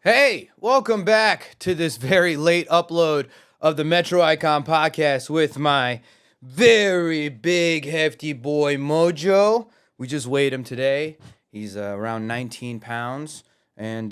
Hey, welcome back to this very late upload of the Metro Icon podcast with my very big, hefty boy Mojo. We just weighed him today. He's around 19 pounds and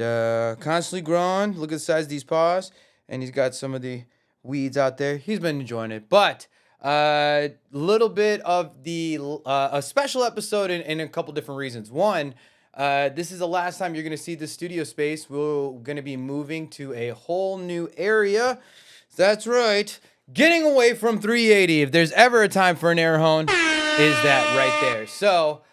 constantly growing. Look at the size of these paws. And he's got some of the weeds out there. He's been enjoying it. But a little bit of a special episode in a couple different reasons. One, this is the last time you're going to see the studio space. We're going to be moving to a whole new area. That's right. Getting away from 380. If there's ever a time for an air horn, is that right there. So,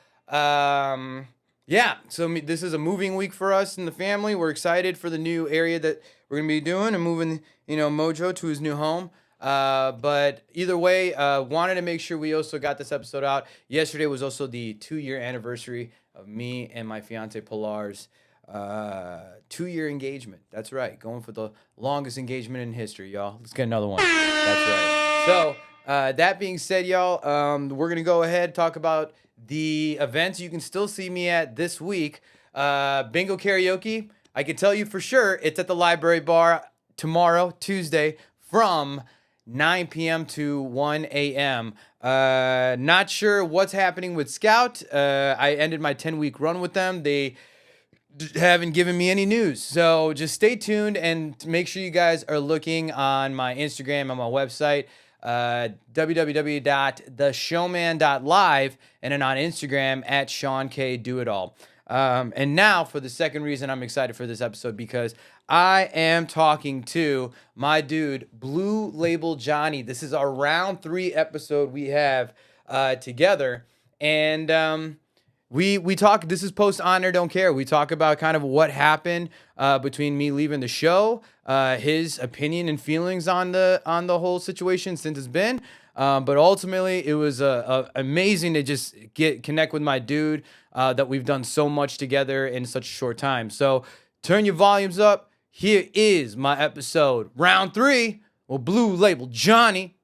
this is a moving week for us and the family. We're excited for the new area that we're going to be doing and moving, Mojo to his new home. But either way, wanted to make sure we also got this episode out. Yesterday was also the 2-year anniversary of me and my fiance Pilar's 2-year engagement. That's right. Going for the longest engagement in history, y'all. Let's get another one. That's right. So, that being said, y'all, we're going to go ahead and talk about the events you can still see me at this week. Bingo karaoke. I can tell you for sure it's at the Library Bar tomorrow, Tuesday, from 9 p.m. to 1 a.m. Not sure what's happening with Scout. I ended my 10-week run with them. They haven't given me any news. So just stay tuned and make sure you guys are looking on my Instagram and my website, www.theshowman.live, and then on Instagram at Shawn Kay Doitall. And now for the second reason I'm excited for this episode, because I am talking to my dude, Blue Label Johnny. This is our round 3 episode we have together. And we talk, this is post Honor Don't Care. We talk about kind of what happened between me leaving the show, his opinion and feelings on the whole situation since it's been. But ultimately, it was amazing to just connect with my dude that we've done so much together in such a short time. So turn your volumes up. Here is my episode, round 3, with Blue Label Johnny.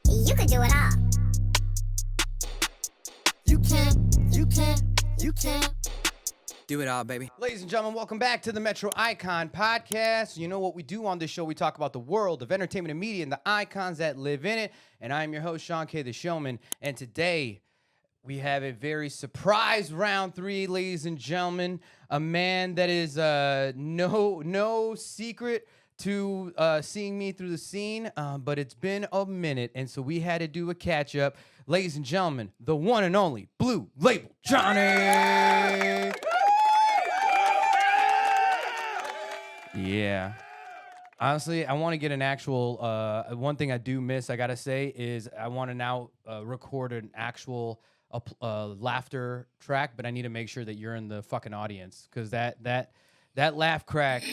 You can do it all. You can. Do it all, baby. Ladies and gentlemen, welcome back to the Metro Icon podcast. You know what we do on this show? We talk about the world of entertainment and media and the icons that live in it. And I'm your host, Shawn Kay the Showman. And today, we have a very surprise round 3, ladies and gentlemen. A man that is no secret to seeing me through the scene, but it's been a minute, and so we had to do a catch-up. Ladies and gentlemen, the one and only Blue Label Johnny! Yeah. Honestly, I want to get an actual, one thing I do miss, I gotta say, is I want to now record an actual laughter track, but I need to make sure that you're in the fucking audience, because that laugh crack...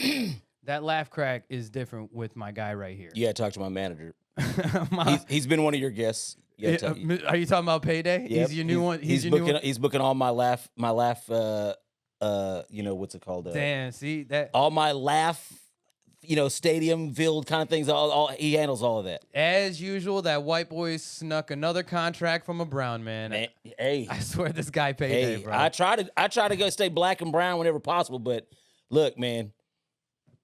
That laugh crack is different with my guy right here. You gotta talk to my manager. He's been one of your guests. Are you talking about Payday? Yep. He's your new one. He's your new one? booking all my laugh. What's it called? Damn, see that? All my laugh. Stadium-filled kind of things. All he handles all of that. As usual, that white boy snuck another contract from a brown man. Hey, I swear this guy Payday, bro. I try to go stay black and brown whenever possible, but look, man.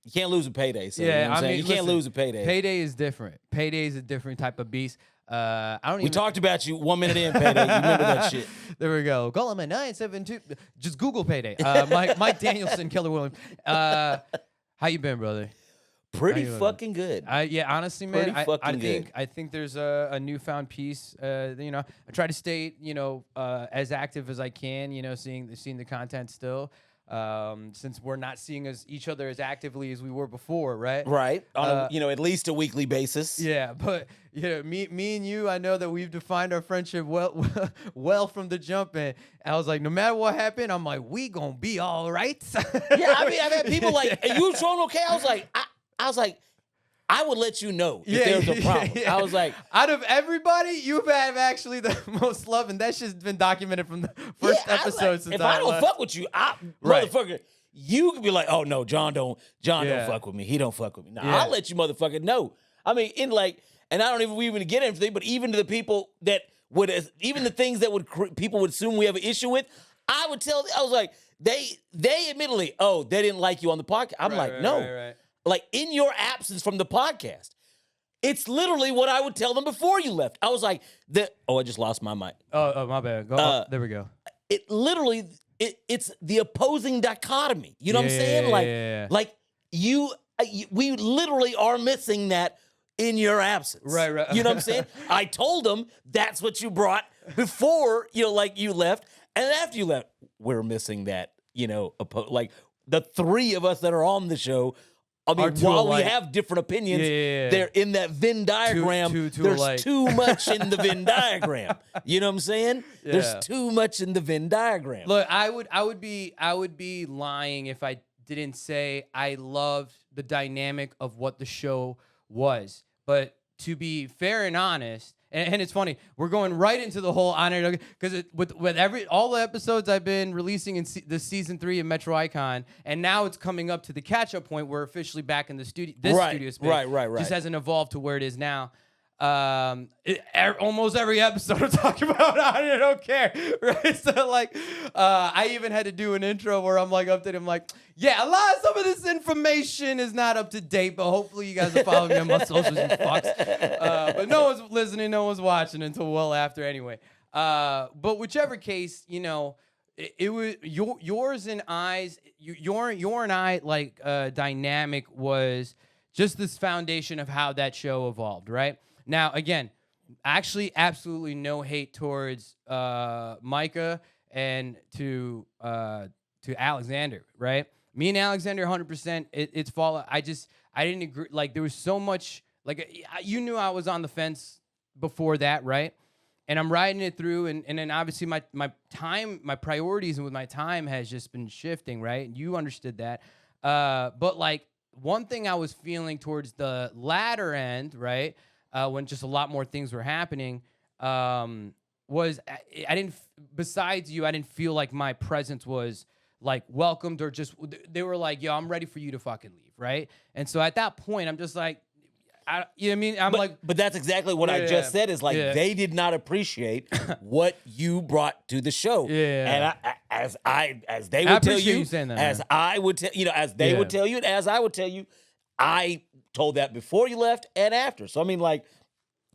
You can't lose a Payday. So, yeah, you know you can't lose a Payday. Payday is different. Payday is a different type of beast. We talked about you 1 minute in, Payday. You remember that shit? There we go. Call him at 972. Just Google Payday. Mike Danielson, Keller Williams. How you been, brother? Pretty fucking good. Honestly, man, I think there's a newfound peace. I try to stay, as active as I can. Seeing the content still. Since we're not seeing each other as actively as we were before, right? Right. On at least a weekly basis. Yeah, but me and you, I know that we've defined our friendship well from the jump, and I was like, no matter what happened, I'm like, we gonna be all right. Yeah, I mean, I've had people like, "Are you showing okay?" I was like, I would let you know if there's a problem. Yeah. I was like, out of everybody, you have actually the most love, and that's just been documented from the first episode. If I don't fuck with you, motherfucker, you could be like, oh no, John don't fuck with me. He don't fuck with me. Nah, I'll let you motherfucker know. I mean, and I don't even get anything, but even to the people that would, even the things that people would assume we have an issue with, I was like, they admittedly, oh, they didn't like you on the podcast. I'm no. Right. Like, in your absence from the podcast, it's literally what I would tell them before you left. I was like, I just lost my mic. Oh, my bad. Go, there we go. It literally, it's the opposing dichotomy. You know what I'm saying? Like we literally are missing that in your absence. Right. You know what I'm saying? I told them that's what you brought before, like you left. And after you left, we're missing that, like the three of us that are on the show. I mean, while we have different opinions, they're in that Venn diagram. There's too much in the Venn diagram. You know what I'm saying? Yeah. There's too much in the Venn diagram. Look, I would be lying if I didn't say I loved the dynamic of what the show was. But to be fair and honest, and it's funny, we're going right into the whole honor because with all the episodes I've been releasing in this season 3 of Metro Icon, and now it's coming up to the catch-up point. We're officially back in the studio. Studio space. Right. Just hasn't evolved to where it is now. Almost every episode I'm talking about I don't care, right? So like, I even had to do an intro where I'm like updating. I'm like, yeah, some of this information is not up to date, but hopefully you guys are following me on my socials, you fucks. But no one's listening, no one's watching until well after anyway. But whichever case, it was yours and I's, your and I like dynamic was just this foundation of how that show evolved, right? Now, again, actually absolutely no hate towards Micah and to Alexander, right? Me and Alexander 100%, it's fall. I didn't agree. Like, there was so much, like, you knew I was on the fence before that, right? And I'm riding it through, and then obviously my priorities with my time has just been shifting, right? You understood that. But, like, one thing I was feeling towards the latter end, right, when just a lot more things were happening, was I didn't, besides you, I didn't feel like my presence was like welcomed, or just, they were like, yo, I'm ready for you to fucking leave, right? And so at that point, I'm just like, you know what I mean? But that's exactly what I just said, is like, they did not appreciate what you brought to the show. And as they would tell you, as I would tell, as they would tell you, and as I would tell you, I told that before you left and after. So I mean,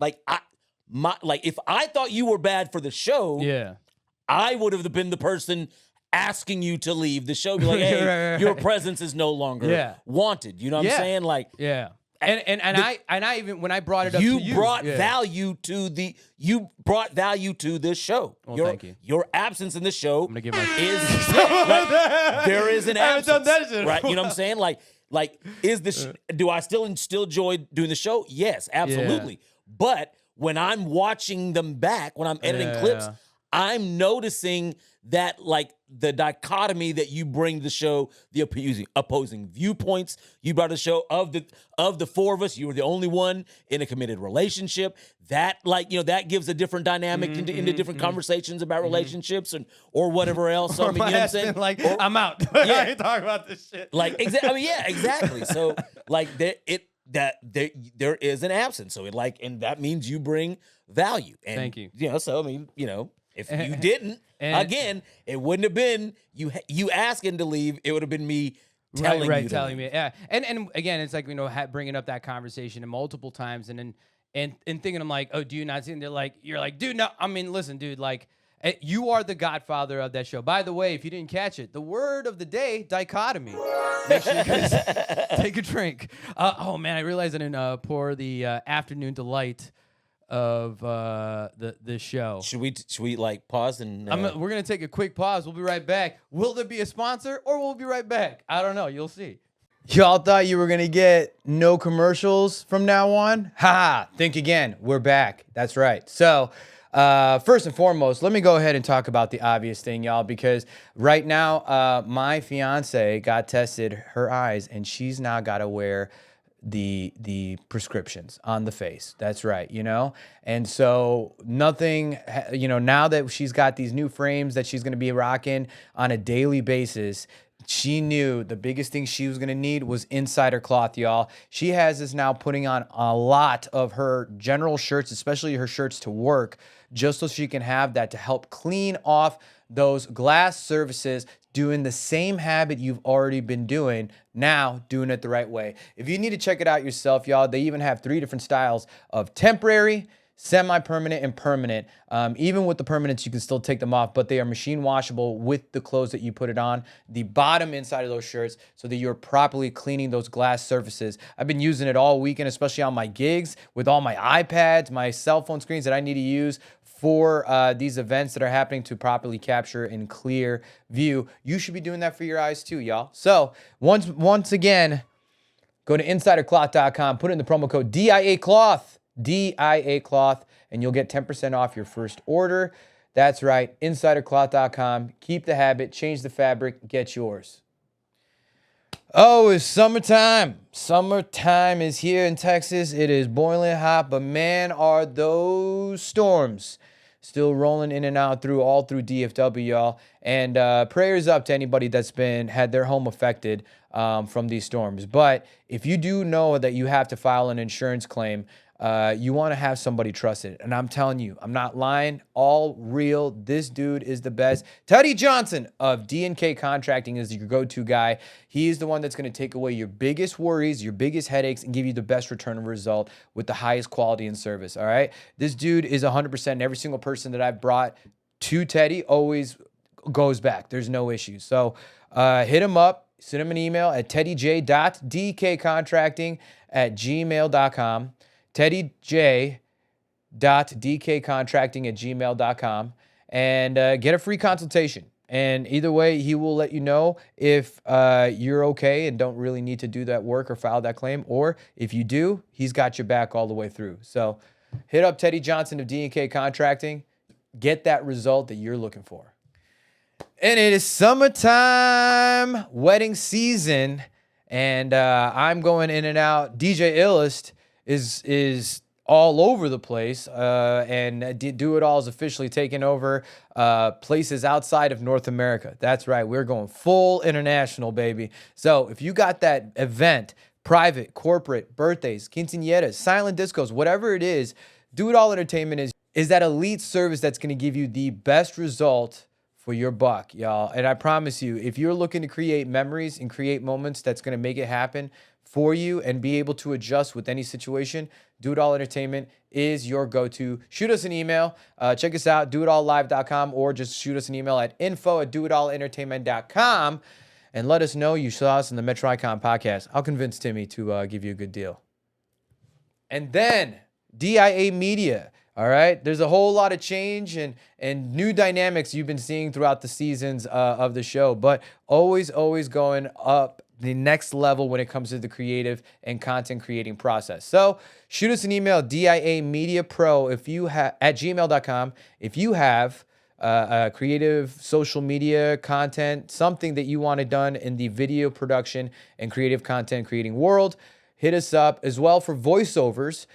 if I thought you were bad for the show, I would have been the person asking you to leave the show. Be like, hey, your presence is no longer wanted. You know what I'm saying? Like, And I even, when I brought it up, you brought value to the show. Well, thank you. Your absence in the show I'm gonna give my there is an absence. I haven't done that shit. Right? You know what I'm saying? Like, do I still enjoy doing the show? Yes, absolutely. But when I'm watching them back, when I'm editing clips, I'm noticing that, like, the dichotomy that you bring to the show, the opposing viewpoints you brought to the show, of the four of us, you were the only one in a committed relationship. That, like, that gives a different dynamic into different conversations about relationships or whatever else. So, I mean, you know what I'm saying? Like, I'm out. I ain't talking about this shit. Like, exactly. So, like, there is an absence. So and that means you bring value. And, thank you. So I mean, if you didn't, again, it wouldn't have been you asking to leave. It would have been me telling you to leave. Me. Yeah. And again, it's like, bringing up that conversation multiple times, and then and thinking, I'm like, oh, do you not see? And they're like, you're like, dude, no. I mean, listen, dude, like, you are the godfather of that show. By the way, if you didn't catch it, the word of the day, dichotomy. Make sure you guys take a drink. Oh man, I realized I didn't pour the afternoon delight of the show. Should we like pause and we're gonna take a quick pause. We'll be right back. Will there be a sponsor, or we'll be right back? I don't know. You'll see. Y'all thought you were gonna get no commercials from now on? Haha, think again. We're back. That's right. So first and foremost, let me go ahead and talk about the obvious thing, y'all, because right now my fiance got tested, her eyes, and she's now got to wear the prescriptions on the face. That's right, And so nothing, now that she's got these new frames that she's going to be rocking on a daily basis, she knew the biggest thing she was going to need was insider cloth, y'all. She has this now putting on a lot of her general shirts, especially her shirts to work, just so she can have that to help clean off those glass surfaces, doing the same habit you've already been doing, now doing it the right way. If you need to check it out yourself, y'all, they even have 3 different styles of temporary, semi-permanent, and permanent. Even with the permanents, you can still take them off, but they are machine washable with the clothes that you put it on, the bottom inside of those shirts, so that you're properly cleaning those glass surfaces. I've been using it all weekend, especially on my gigs, with all my iPads, my cell phone screens that I need to use for these events that are happening to properly capture in clear view. You should be doing that for your eyes too, y'all. So once again, go to insidercloth.com, put in the promo code DIACloth, DIACloth, and you'll get 10% off your first order. That's right, insidercloth.com. Keep the habit, change the fabric, get yours. Oh, it's summertime. Summertime is here in Texas. It is boiling hot, but man, are those storms still rolling in and out all through DFW, y'all. And prayers up to anybody that's had their home affected from these storms. But if you do know that you have to file an insurance claim, you want to have somebody trusted. And I'm telling you, I'm not lying, all real. This dude is the best. Teddy Johnson of D&K Contracting is your go-to guy. He's the one that's going to take away your biggest worries, your biggest headaches, and give you the best return of result with the highest quality and service, all right? This dude is 100%, and every single person that I've brought to Teddy always goes back. There's no issues. So hit him up, send him an email at teddyj.dkcontracting@gmail.com. teddyj.dkcontracting@gmail.com, and get a free consultation. And either way, he will let you know if you're okay and don't really need to do that work or file that claim, or if you do, he's got your back all the way through. So hit up Teddy Johnson of D&K Contracting. Get that result that you're looking for. And it is summertime, wedding season, and I'm going in and out. DJ Illest is all over the place, and Do It All is officially taking over places outside of North America. That's right, we're going full international, baby. So if you got that event, private, corporate, birthdays, quinceañeras, silent discos, whatever it is, Do It All Entertainment is that elite service that's going to give you the best result for your buck, y'all. And I promise you, if you're looking to create memories and create moments that's going to make it happen for you and be able to adjust with any situation, Do It All Entertainment is your go-to. Shoot us an email. Check us out, doitallive.com, or just shoot us an email at info@doitallentertainment.com and let us know you saw us in the Metro Icon podcast. I'll convince Timmy to give you a good deal. And then DIA Media. All right, there's a whole lot of change and new dynamics you've been seeing throughout the seasons of the show, but always going up the next level when it comes to the creative and content creating process. So shoot us an email, diamediapro, if you have at gmail.com. If you have creative social media content, something that you want it done in the video production and creative content creating world, hit us up as well for voiceovers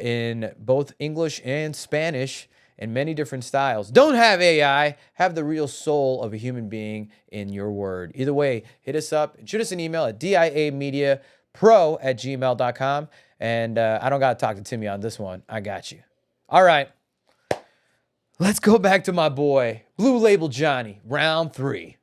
in both English and Spanish and many different styles. Don't have AI, have the real soul of a human being in your word. Either way, hit us up and shoot us an email at diamediapro@gmail.com. And I don't got to talk to Timmy on this one. I got you. All right. Let's go back to my boy, Blue Label Johnny, round 3.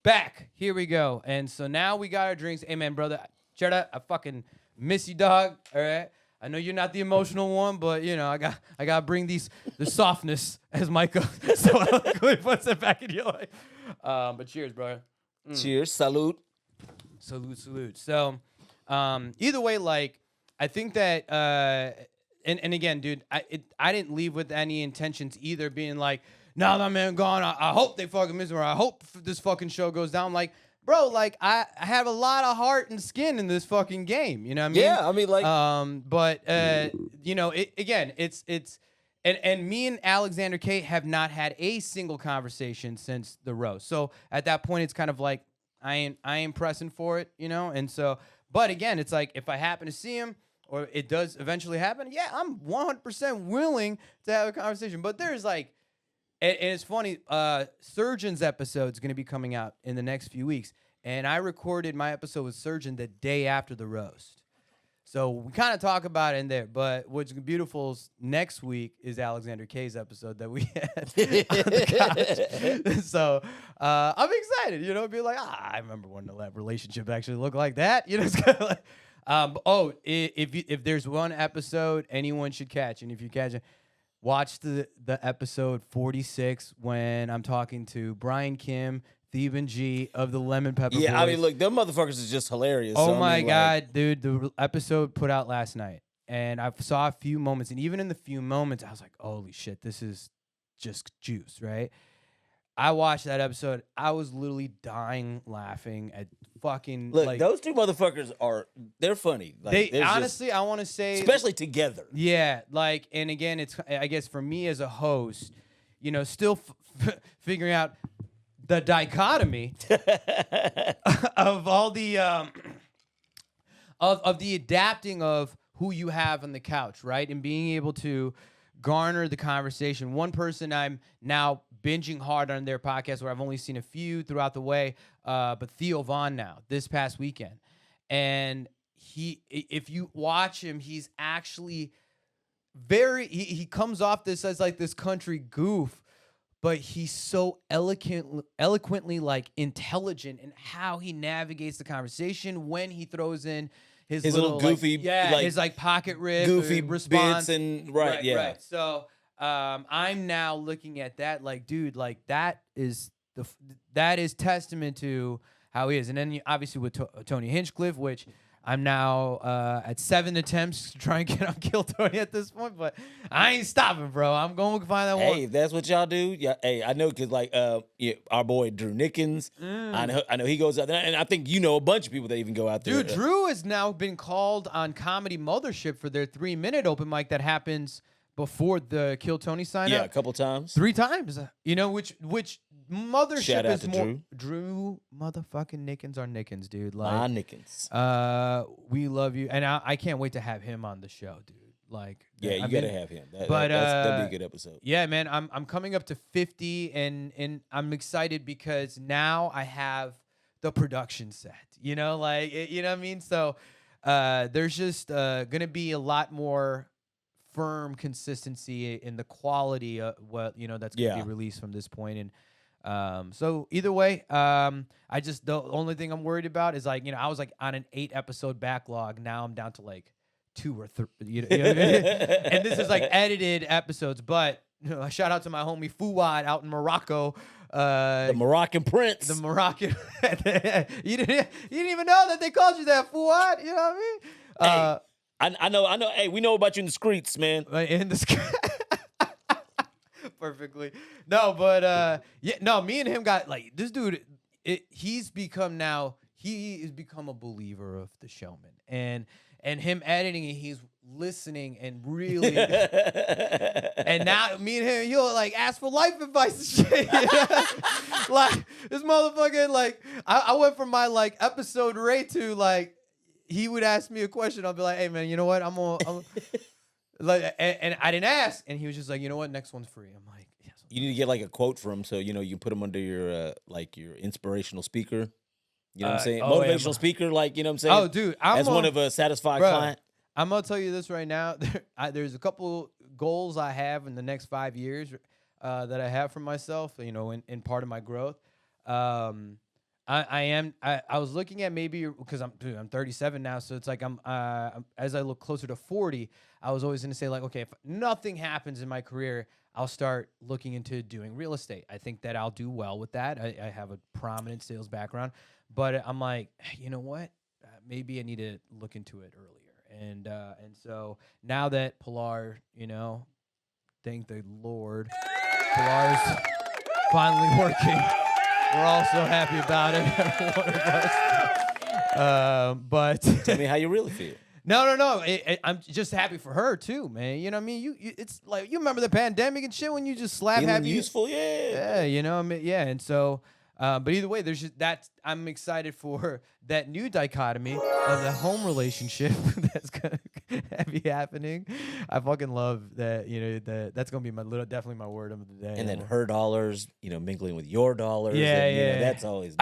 Back. Here we go. And so now we got our drinks. Hey, man, brother. Cheddar, I fucking miss you, dog. All right? I know you're not the emotional one, but, you know, I got to bring the softness, as Michael. So I'll go ahead and put that back in your life. But cheers, brother. Cheers. Salute. Salute. So either way, like, I think that, and again, dude, I didn't leave with any intentions either being like, now that man gone, I hope they fucking miss him, or I hope this fucking show goes down. Like, bro, like, I have a lot of heart and skin in this fucking game. You know what I mean? Yeah, I mean, like... But, you know, it's and me and Alexander K have not had a single conversation since the roast. So at that point, it's kind of like, I ain't pressing for it, you know? And so, but again, it's like, if I happen to see him, or it does eventually happen, yeah, I'm 100% willing to have a conversation. But there's like, and it's funny, Surgeon's episode is going to be coming out in the next few weeks. And I recorded my episode with Surgeon the day after the roast. So we kind of talk about it in there. But what's beautiful is next week is Alexander Kay's episode that we had on the couch. So I'm excited, you know, be like, I remember when the relationship actually looked like that. You know, it's kind of like, if there's one episode anyone should catch, and if you catch it, watch the episode 46 when I'm talking to Brian Kim, Theban G of the Lemon Pepper Boys. I mean, look, them motherfuckers is just hilarious. Oh, my God, dude. The episode put out last night, and I saw a few moments, and even in the few moments, I was like, holy shit, this is just juice, right? I watched that episode. I was literally dying laughing at fucking... Look, like, those two motherfuckers they're funny. Like, they honestly, I want to say... Especially together. Yeah, like, and again, it's, I guess for me as a host, you know, still figuring out the dichotomy of all the of the adapting of who you have on the couch, right? And being able to garner the conversation. One person I'm now binging hard on their podcast, where I've only seen a few throughout the way, but Theo Vaughn now, this past weekend. And if you watch him, he's actually he comes off this as like this country goof, but he's so eloquently like intelligent in how he navigates the conversation when he throws in his little goofy, his like pocket riff, goofy response, bits and right. So I'm now looking at that like, dude, like that is testament to how he is. And then obviously with Tony Hinchcliffe, which I'm now at 7 attempts to try and get on Kill Tony at this point, but I ain't stopping, bro. I'm going to find that one. Hey, if that's what y'all do, yeah. Hey, I know because like our boy Drew Nickens, I know he goes out there, and I think you know a bunch of people that even go out there. Dude, Drew has now been called on Comedy Mothership for their 3-minute open mic that happens before the Kill Tony sign up. Yeah, a couple times. 3 times. You know, which Mothership Shout out is to more Drew motherfucking Nickens are Nickens, dude. Like Nickens. We love you, and I can't wait to have him on the show, dude. Like, yeah, you gotta have him. That'd be a good episode. Yeah, man, I'm coming up to 50, and I'm excited because now I have the production set. You know, like you know what I mean. So there's just gonna be a lot more firm consistency in the quality of what that's gonna be released from this point. And so either way, the only thing I'm worried about is like, I was like on an 8-episode backlog. Now I'm down to like 2 or 3, you know what I mean? And this is like edited episodes, but shout out to my homie Fuad out in Morocco. The Moroccan Prince. The Moroccan. you didn't even know that they called you that, Fuad. You know what I mean? I know. Hey, we know about you in the streets, man. In the streets. Perfectly. No, but me and him got like this dude. He's become a believer of the showman, and him editing it, he's listening and really. And now me and him, he'll like ask for life advice and shit. Like this motherfucker, like I went from my like episode rate to like he would ask me a question. I'll be like, hey man, you know what? I'm like, and I didn't ask, and he was just like, you know what? Next one's free. I'm like, yes. You need to get like a quote from him, so you put him under your like your inspirational speaker. You know what I'm saying? Motivational speaker, like, you know what I'm saying? Oh, dude, as one of a satisfied client. I'm gonna tell you this right now. There's a couple goals I have in the next 5 years that I have for myself. In part of my growth. I was looking at maybe because I'm 37 now, so it's like I'm as I look closer to 40, I was always gonna say like, okay, if nothing happens in my career, I'll start looking into doing real estate. I think that I'll do well with that. I have a prominent sales background, but I'm like, you know what? Maybe I need to look into it earlier. And so now that Pilar, thank the Lord, Pilar's finally working. We're all so happy about it, every one of us. But tell me how you really feel. No. I'm just happy for her too, man. You know what I mean? You it's like you remember the pandemic and shit when you just slap happy. Useful, yeah. Yeah, And so But either way, there's just that. I'm excited for that new dichotomy of the home relationship that's gonna be happening. I fucking love that. That's gonna be definitely my word of the day. And then her dollars, mingling with your dollars. Yeah, and, that's always.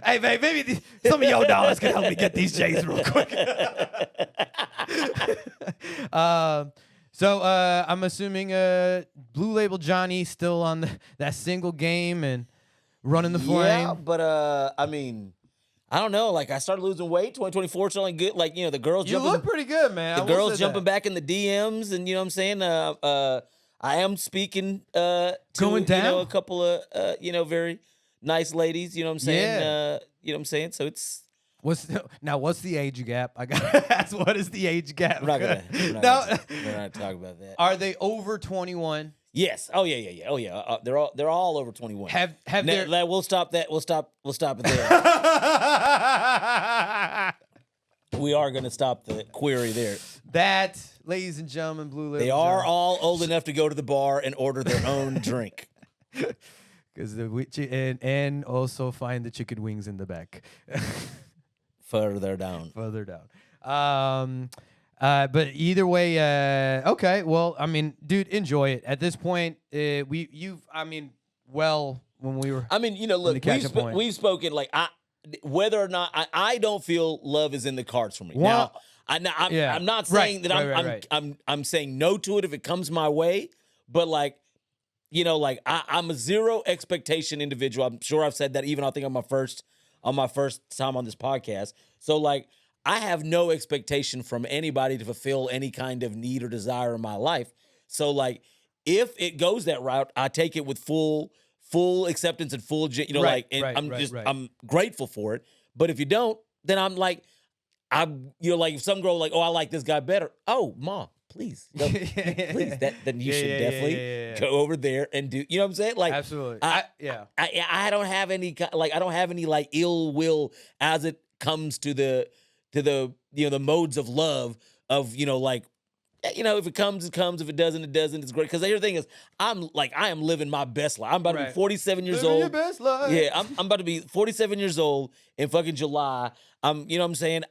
Hey, babe, maybe some of your dollars can help me get these J's real quick. So I'm assuming Blue Label Johnny still on that single game and running the flame. Yeah, but I mean, I don't know. Like I started losing weight. 2024 is only good. Like the girls. You look pretty good, man. The girls jumping back in the DMs, and you know what I'm saying. I am speaking to going down a couple of very nice ladies. You know what I'm saying. Yeah. You know what I'm saying. So it's. What's the age gap? I got to ask, what is the age gap? We're not gonna talk about that. Are they over 21? Yes. Oh yeah. Oh yeah. They're all over 21. We'll stop that. We'll stop it there. We are gonna stop the query there. That, ladies and gentlemen, Blue Label. They are all old enough to go to the bar and order their own drink. Because and also find the chicken wings in the back. Further down. But either way, okay. Well, I mean, dude, enjoy it. At this point, when we were. I mean, look, we've spoken like whether or not I don't feel love is in the cards for me. Well, now, I'm not saying that I'm saying no to it if it comes my way, but like. I'm a zero expectation individual. I'm sure I've said that even I think on my first time on this podcast. So like I have no expectation from anybody to fulfill any kind of need or desire in my life. So like if it goes that route, I take it with full acceptance and full I'm grateful for it. But if you don't, then I'm like if some girl like, oh, I like this guy better. Oh, mom. Please, please. Then you should definitely go over there and do. You know what I'm saying? Like, absolutely. I don't have any like ill will as it comes to the the modes of love of if it comes, it comes. If it doesn't, it doesn't. It's great. Because the thing is, I am living my best life. I'm about to be 47 years old. Your best life. Yeah, I'm about to be 47 years old in fucking July. You know what I'm saying?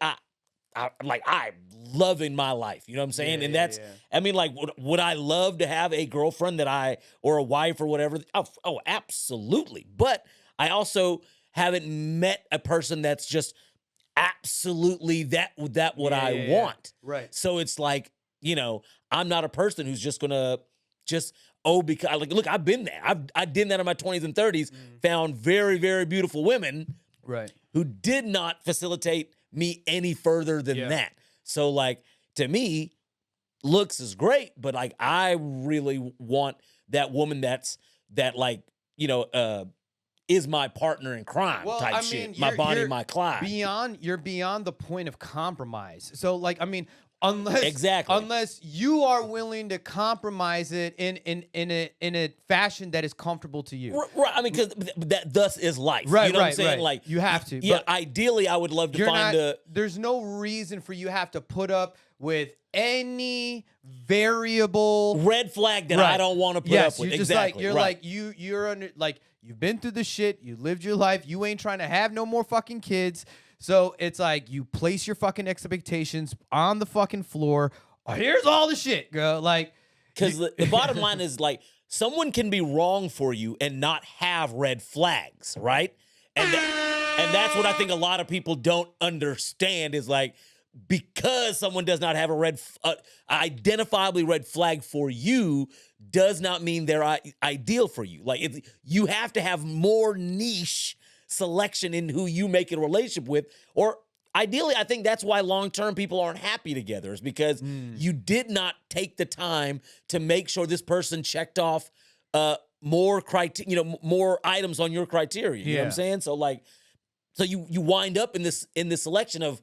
I'm loving my life, you know what I'm saying? And that's, I mean, like, would I love to have a girlfriend or a wife or whatever? Oh, absolutely. But I also haven't met a person that's just absolutely what I want. Right. So it's like, I'm not a person who's just gonna because look, I've been there. I did that in my 20s and 30s, found very, very beautiful women who did not facilitate me any further than that. So like to me, looks is great, but like I really want that woman that is my partner in crime type shit. My Bonnie, my Clyde. You're beyond the point of compromise. So like, I mean, unless you are willing to compromise it in a fashion that is comfortable to you. Right. I mean, because that thus is life. Right. You know what I'm saying? Like you have to. Yeah. Ideally, I would love to find there's no reason for you to have to put up with any variable red flag that I don't want to put up with. You're just exactly. you're under you've been through the shit. You lived your life. You ain't trying to have no more fucking kids. So it's like you place your fucking expectations on the fucking floor. Oh, here's all the shit, girl. Like, because the bottom line is like someone can be wrong for you and not have red flags, right? And that's what I think a lot of people don't understand is like because someone does not have a identifiably red flag for you does not mean they're ideal for you. Like you have to have more niche selection in who you make a relationship with, or ideally, I think that's why long-term people aren't happy together is because you did not take the time to make sure this person checked off more items on your criteria. You know what I'm saying? So so you wind up in this selection of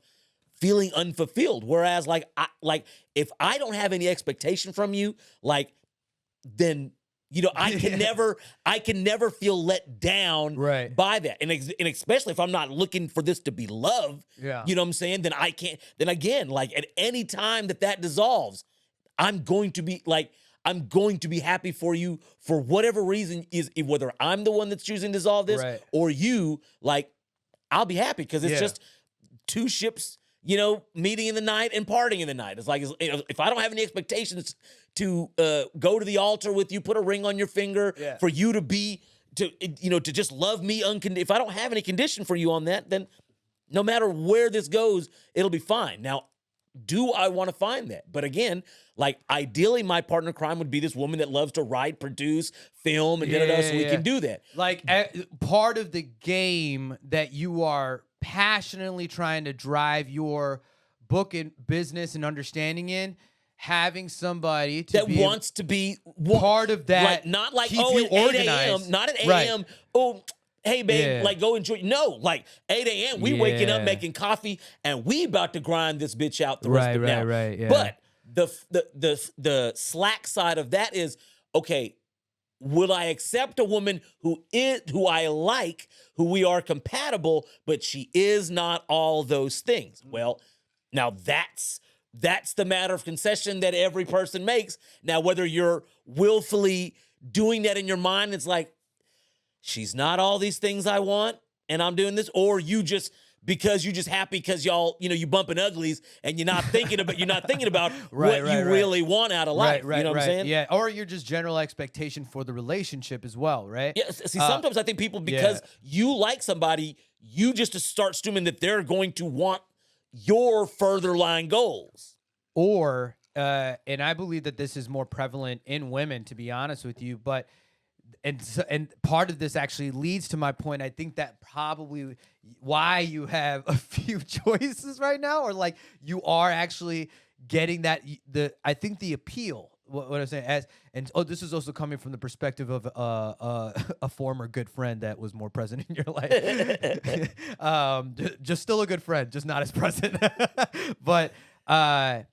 feeling unfulfilled. Whereas if I don't have any expectation from you, then I can never feel let down by that. And especially if I'm not looking for this to be love, you know what I'm saying? Then I can't, then again, like at any time that dissolves, I'm going to be like, I'm going to be happy for you for whatever reason is, whether I'm the one that's choosing to dissolve this or you, like, I'll be happy because it's just two ships, meeting in the night and partying in the night. It's like, if I don't have any expectations to go to the altar with you, put a ring on your finger for you to be, to just love me unconditionally. If I don't have any condition for you on that, then no matter where this goes, it'll be fine. Now, do I want to find that? But again, like, ideally, my partner in crime would be this woman that loves to write, produce, film, and so we can do that. Like, part of the game that you are passionately trying to drive your book and business and understanding in, having somebody that wants to be part of that, like, not like, keep oh, you at 8 organized. a.m., not at 8 a.m., oh, hey, babe, like, go enjoy. No, like, 8 a.m., we waking up, making coffee, and we about to grind this bitch out the rest of the now. But the slack side of that is, okay, will I accept a woman who I like, who we are compatible, but she is not all those things? Well, now that's the matter of concession that every person makes. Now, whether you're willfully doing that in your mind, it's like, she's not all these things I want, and I'm doing this, or you just, because you just happy because y'all, you bumping uglies and you're not thinking about what you really want out of life. You know what I'm saying? Yeah. Or your just general expectation for the relationship as well, right? Yeah. See, sometimes I think people, because you like somebody, you just start assuming that they're going to want your further line goals. Or, and I believe that this is more prevalent in women, to be honest with you, but and part of this actually leads to my point. I think that probably why you have a few choices right now, or like you are actually getting that I think the appeal. What I'm saying, this is also coming from the perspective of a former good friend that was more present in your life. Just still a good friend, just not as present. But I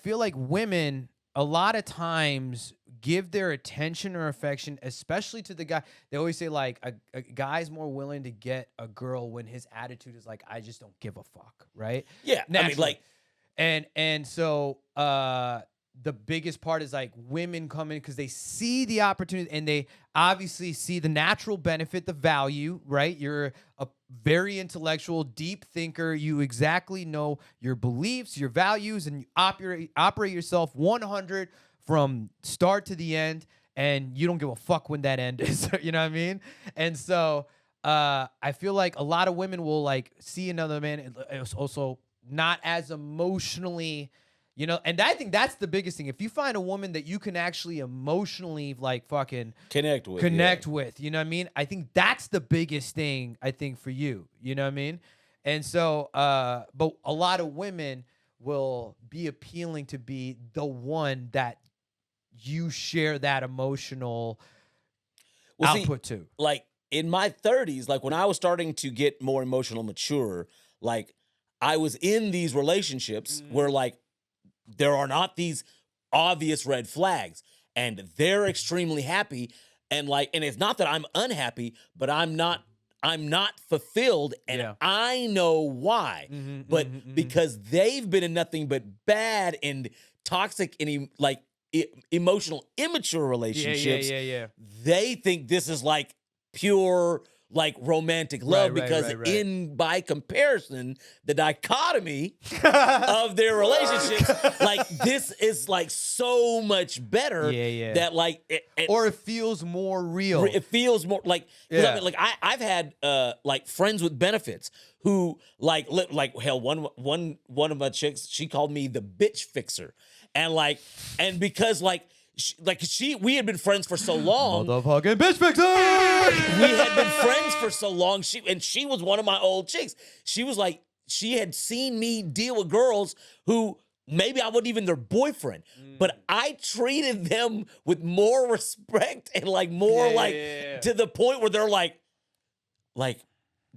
feel like women a lot of times give their attention or affection, especially to the guy. They always say, like, a guy's more willing to get a girl when his attitude is like, I just don't give a fuck, right? Yeah, naturally. I mean, like, and so the biggest part is like women come in because they see the opportunity and they obviously see the natural benefit, the value, right? You're a very intellectual, deep thinker. You exactly know your beliefs, your values, and you operate yourself 100 from start to the end, and you don't give a fuck when that end is. You know what I mean? And so I feel like a lot of women will like see another man. It's also not as emotionally, and I think that's the biggest thing. If you find a woman that you can actually emotionally like fucking connect with, you know what I mean? I think that's the biggest thing, I think, for you. You know what I mean? And so, but a lot of women will be appealing to be the one that you share that emotional output to. Like, in my 30s, like when I was starting to get more emotional mature, like I was in these relationships where like there are not these obvious red flags and they're extremely happy. And like, and it's not that I'm unhappy, but I'm not fulfilled, and I know why. But because they've been in nothing but bad and toxic and like emotional immature relationships, they think this is like pure like romantic love, because by comparison, the dichotomy of their relationships, like this is like so much better that like or it feels more real. It feels more like, I mean, like I've had like friends with benefits who like hell, one of my chicks, she called me the bitch fixer, and because we had been friends for so long. Motherfucking bitch fixer! We had been friends for so long. She was one of my old chicks. She was like, she had seen me deal with girls who maybe I wasn't even their boyfriend, but I treated them with more respect and like more to the point where they're like,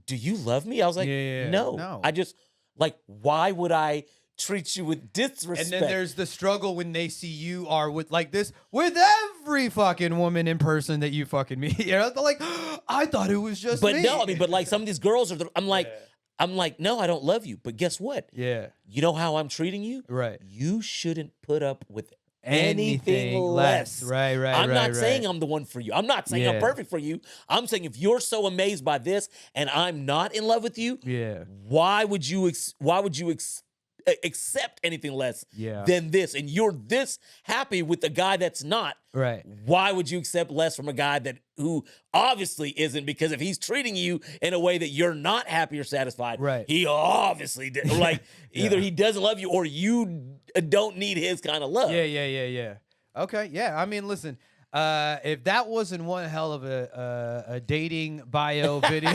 do you love me? I was like, no. I just like, why would I treat you with disrespect? And then there's the struggle when they see you are with like this with every fucking woman in person that you fucking meet. You know, they're like, I thought it was just but me. No, I mean, but like some of these girls are, I'm like, no, I don't love you. But guess what? Yeah. You know how I'm treating you? Right. You shouldn't put up with anything less. Right. I'm not right. saying I'm the one for you. I'm not saying I'm Yeah. perfect for you. I'm saying if you're so amazed by this and I'm not in love with you, Yeah. why would you accept anything less Yeah. than this? And you're this happy with the guy that's not. Right. Why would you accept less from a guy who obviously isn't? Because if he's treating you in a way that you're not happy or satisfied, Right. he obviously like either he doesn't love you or you don't need his kind of love. Yeah. Okay. Yeah. I mean, listen. If that wasn't one hell of a dating bio video,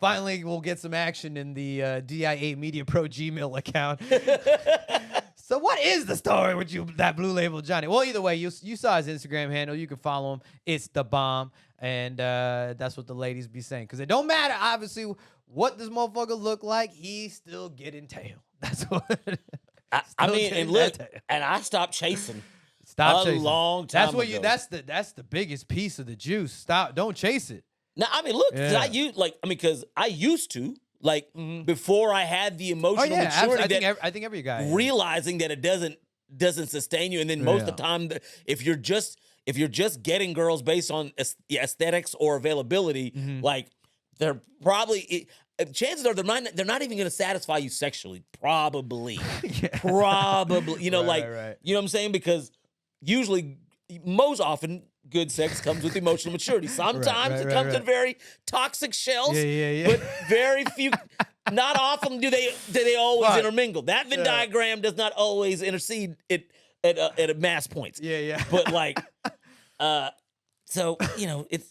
finally we'll get some action in the DIA Media Pro Gmail account. So what is the story with that Blue Label Johnny? Well, either way, you saw his Instagram handle. You can follow him. It's the bomb, and that's what the ladies be saying. Because it don't matter, obviously, what this motherfucker look like. He's still getting tail. That's what. I mean, and look, and I stopped chasing. A long time That's what ago. That's the biggest piece of the juice. Stop. Don't chase it. Now, I mean, look, Yeah. because I used to before I had the emotional maturity. I think every guy realizing that it doesn't sustain you, and then most of the time, if you're just getting girls based on aesthetics or availability, like they're probably. Chances are they're not even going to satisfy you sexually. Probably, probably. You know, right. You know what I'm saying? Because usually, most often, good sex comes with emotional maturity. Sometimes it comes in very toxic shells. Yeah. But very few. Not often do they always intermingle. That Venn diagram does not always intercede at a mass points. Yeah. But so it's.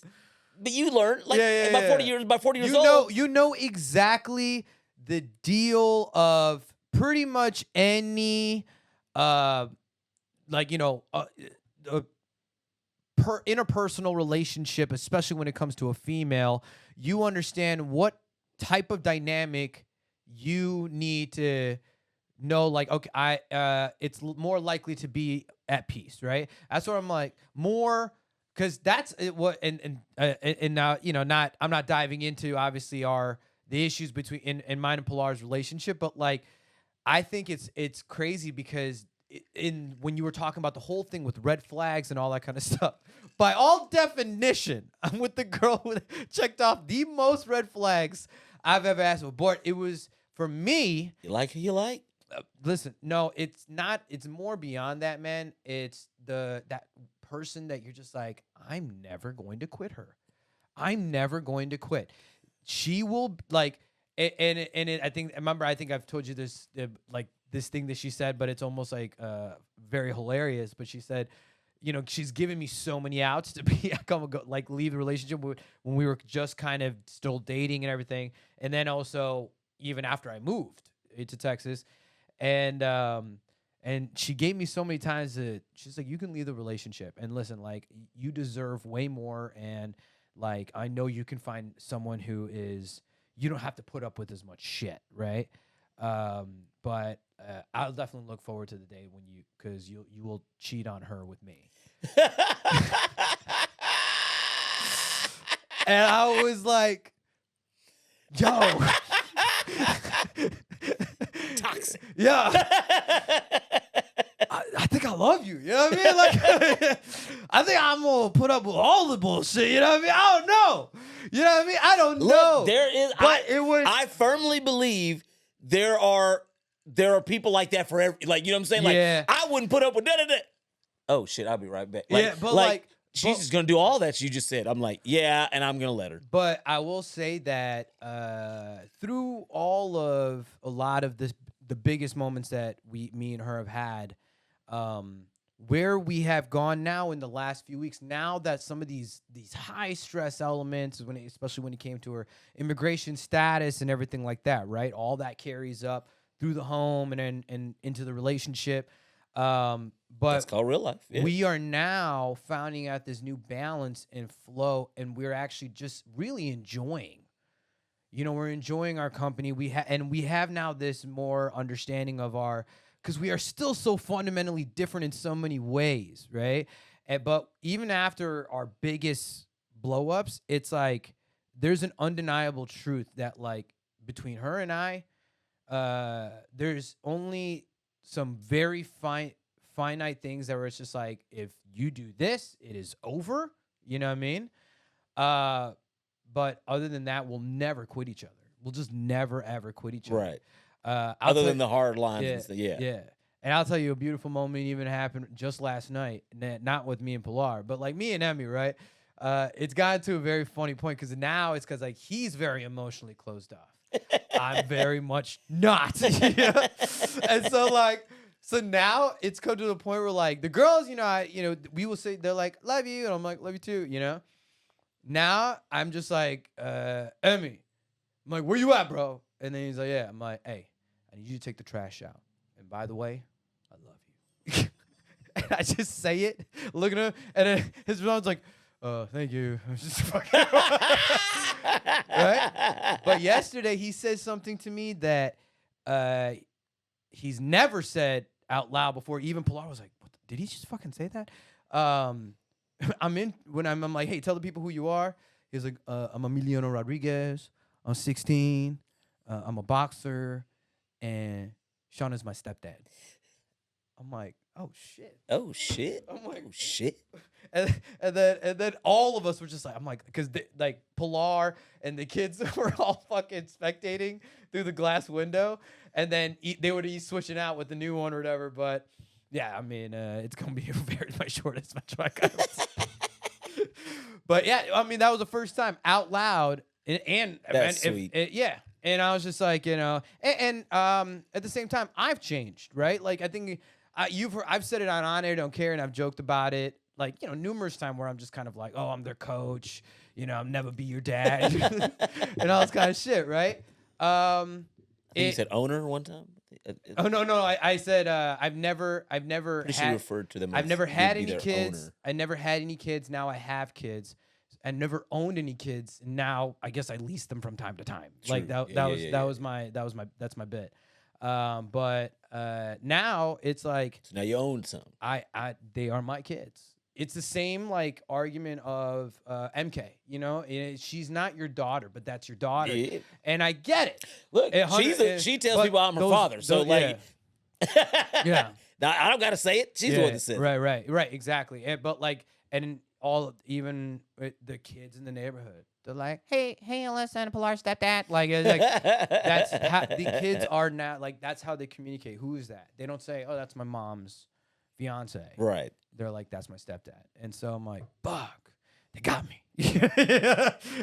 But you learn, by 40 years old. You know exactly the deal of pretty much any, interpersonal relationship, especially when it comes to a female. You understand what type of dynamic you need to know. Like, okay, it's more likely to be at peace, right? That's what I'm like more. Because that's what, and now I'm not diving into obviously the issues between in mine and Pilar's relationship, but like I think it's crazy because when you were talking about the whole thing with red flags and all that kind of stuff, by all definition, I'm with the girl who checked off the most red flags I've ever asked for. But it was for me. You like who you like. Listen, no, it's not. It's more beyond that, man. It's that person that you're just like, I'm never going to quit her. I'm never going to quit. She will I think I've told you this this thing that she said, but it's almost like very hilarious. But she said, she's given me so many outs to be leave the relationship when we were just kind of still dating and everything, and then also even after I moved to Texas, and she gave me so many times that she's like, you can leave the relationship. And listen, like, you deserve way more. And, like, I know you can find someone who you don't have to put up with as much shit, right? But I'll definitely look forward to the day because you will cheat on her with me. And I was like, yo. Toxic. Yeah. I think I love you. You know what I mean? Like, I think I'm going to put up with all the bullshit. You know what I mean? I don't know. You know what I mean? I don't know. There is. I firmly believe there are people like that for every. Like, you know what I'm saying? Like, yeah. I wouldn't put up with that. Oh shit! I'll be right back. Like, yeah, but she's just gonna do all that you just said. I'm like, yeah, and I'm gonna let her. But I will say that through a lot of the biggest moments that me and her have had, where we have gone now in the last few weeks, now that some of these high stress elements, especially when it came to her immigration status and everything like that, right? All that carries up through the home and into the relationship. But that's called real life. Yeah. We are now finding out this new balance and flow, and we're actually just really enjoying. We're enjoying our company. We have now this more understanding of because we are still so fundamentally different in so many ways, right? But even after our biggest blow-ups, it's like there's an undeniable truth that, like, between her and I, there's only some very finite things that were it's just like, if you do this, it is over. You know what I mean? But other than that, we'll never quit each other. We'll just never ever quit each other. Right. Other than the hard lines and stuff. Yeah. Yeah. And I'll tell you a beautiful moment even happened just last night. Not with me and Pilar, but like me and Emmy, right? It's gotten to a very funny point because now it's because like he's very emotionally closed off. I'm very much not. You know? And so now it's come to the point where like the girls, we will say they're like, love you, and I'm like, love you too, you know. Now I'm just like, Emmy, I'm like, where you at, bro? And then he's like, yeah. I'm like, hey, I need you to take the trash out. And by the way, I love you. And I just say it, look at him, and then his mom's like, thank you. I was just fucking right? But yesterday he said something to me that he's never said out loud before. Even Pilar was like, what did he just fucking say that? I'm like, hey, tell the people who you are. He's like, I'm Emiliano Rodriguez. I'm 16. I'm a boxer. And Shawn is my stepdad. I'm like, oh shit. Oh shit. I'm like, oh shit. And then all of us were just like, I'm like, because like Pilar and the kids were all fucking spectating through the glass window, and then they would be switching out with the new one or whatever. But yeah, I mean, it's gonna be my shortest match. But yeah, I mean, that was the first time out loud, and that's sweet. Yeah. And I was just like, and at the same time, I've changed, right? Like I think I've said it on Air Don't Care, and I've joked about it, like numerous times where I'm just kind of like, oh, I'm their coach, I'll never be your dad, and all this kind of shit, right? You said owner one time. Oh no, I said I've never referred to them. I've never had any kids. Owner. I never had any kids. Now I have kids. I never owned any kids. Now I guess I lease them from time to time. True. Like that's my bit. But now it's like, so now you own some. They are my kids. It's the same like argument of MK. She's not your daughter, but that's your daughter, and I get it. Look, she tells people I'm her father, so like, yeah. Now I don't gotta say it. She's the one that said it. Right, exactly. But like, and even the kids in the neighborhood, they're like, hey, Alyssa and Pilar stepdad. Like that's how the kids are now. Like that's how they communicate. Who is that? They don't say, oh, that's my mom's fiance. Right. They're like, that's my stepdad. And so I'm like, fuck, they got me.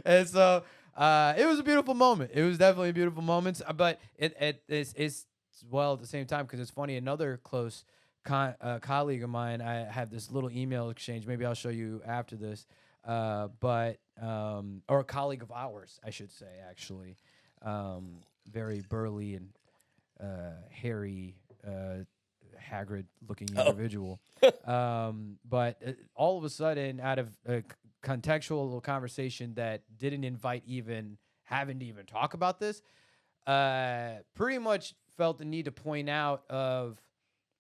And so it was a beautiful moment. It was definitely a beautiful moment. But it's well at the same time, because it's funny. Another close colleague of mine, I have this little email exchange. Maybe I'll show you after this. Or a colleague of ours, I should say, actually. Very burly and hairy, haggard-looking individual. But all of a sudden, out of a contextual little conversation that didn't haven't even talk about this, pretty much felt the need to point out of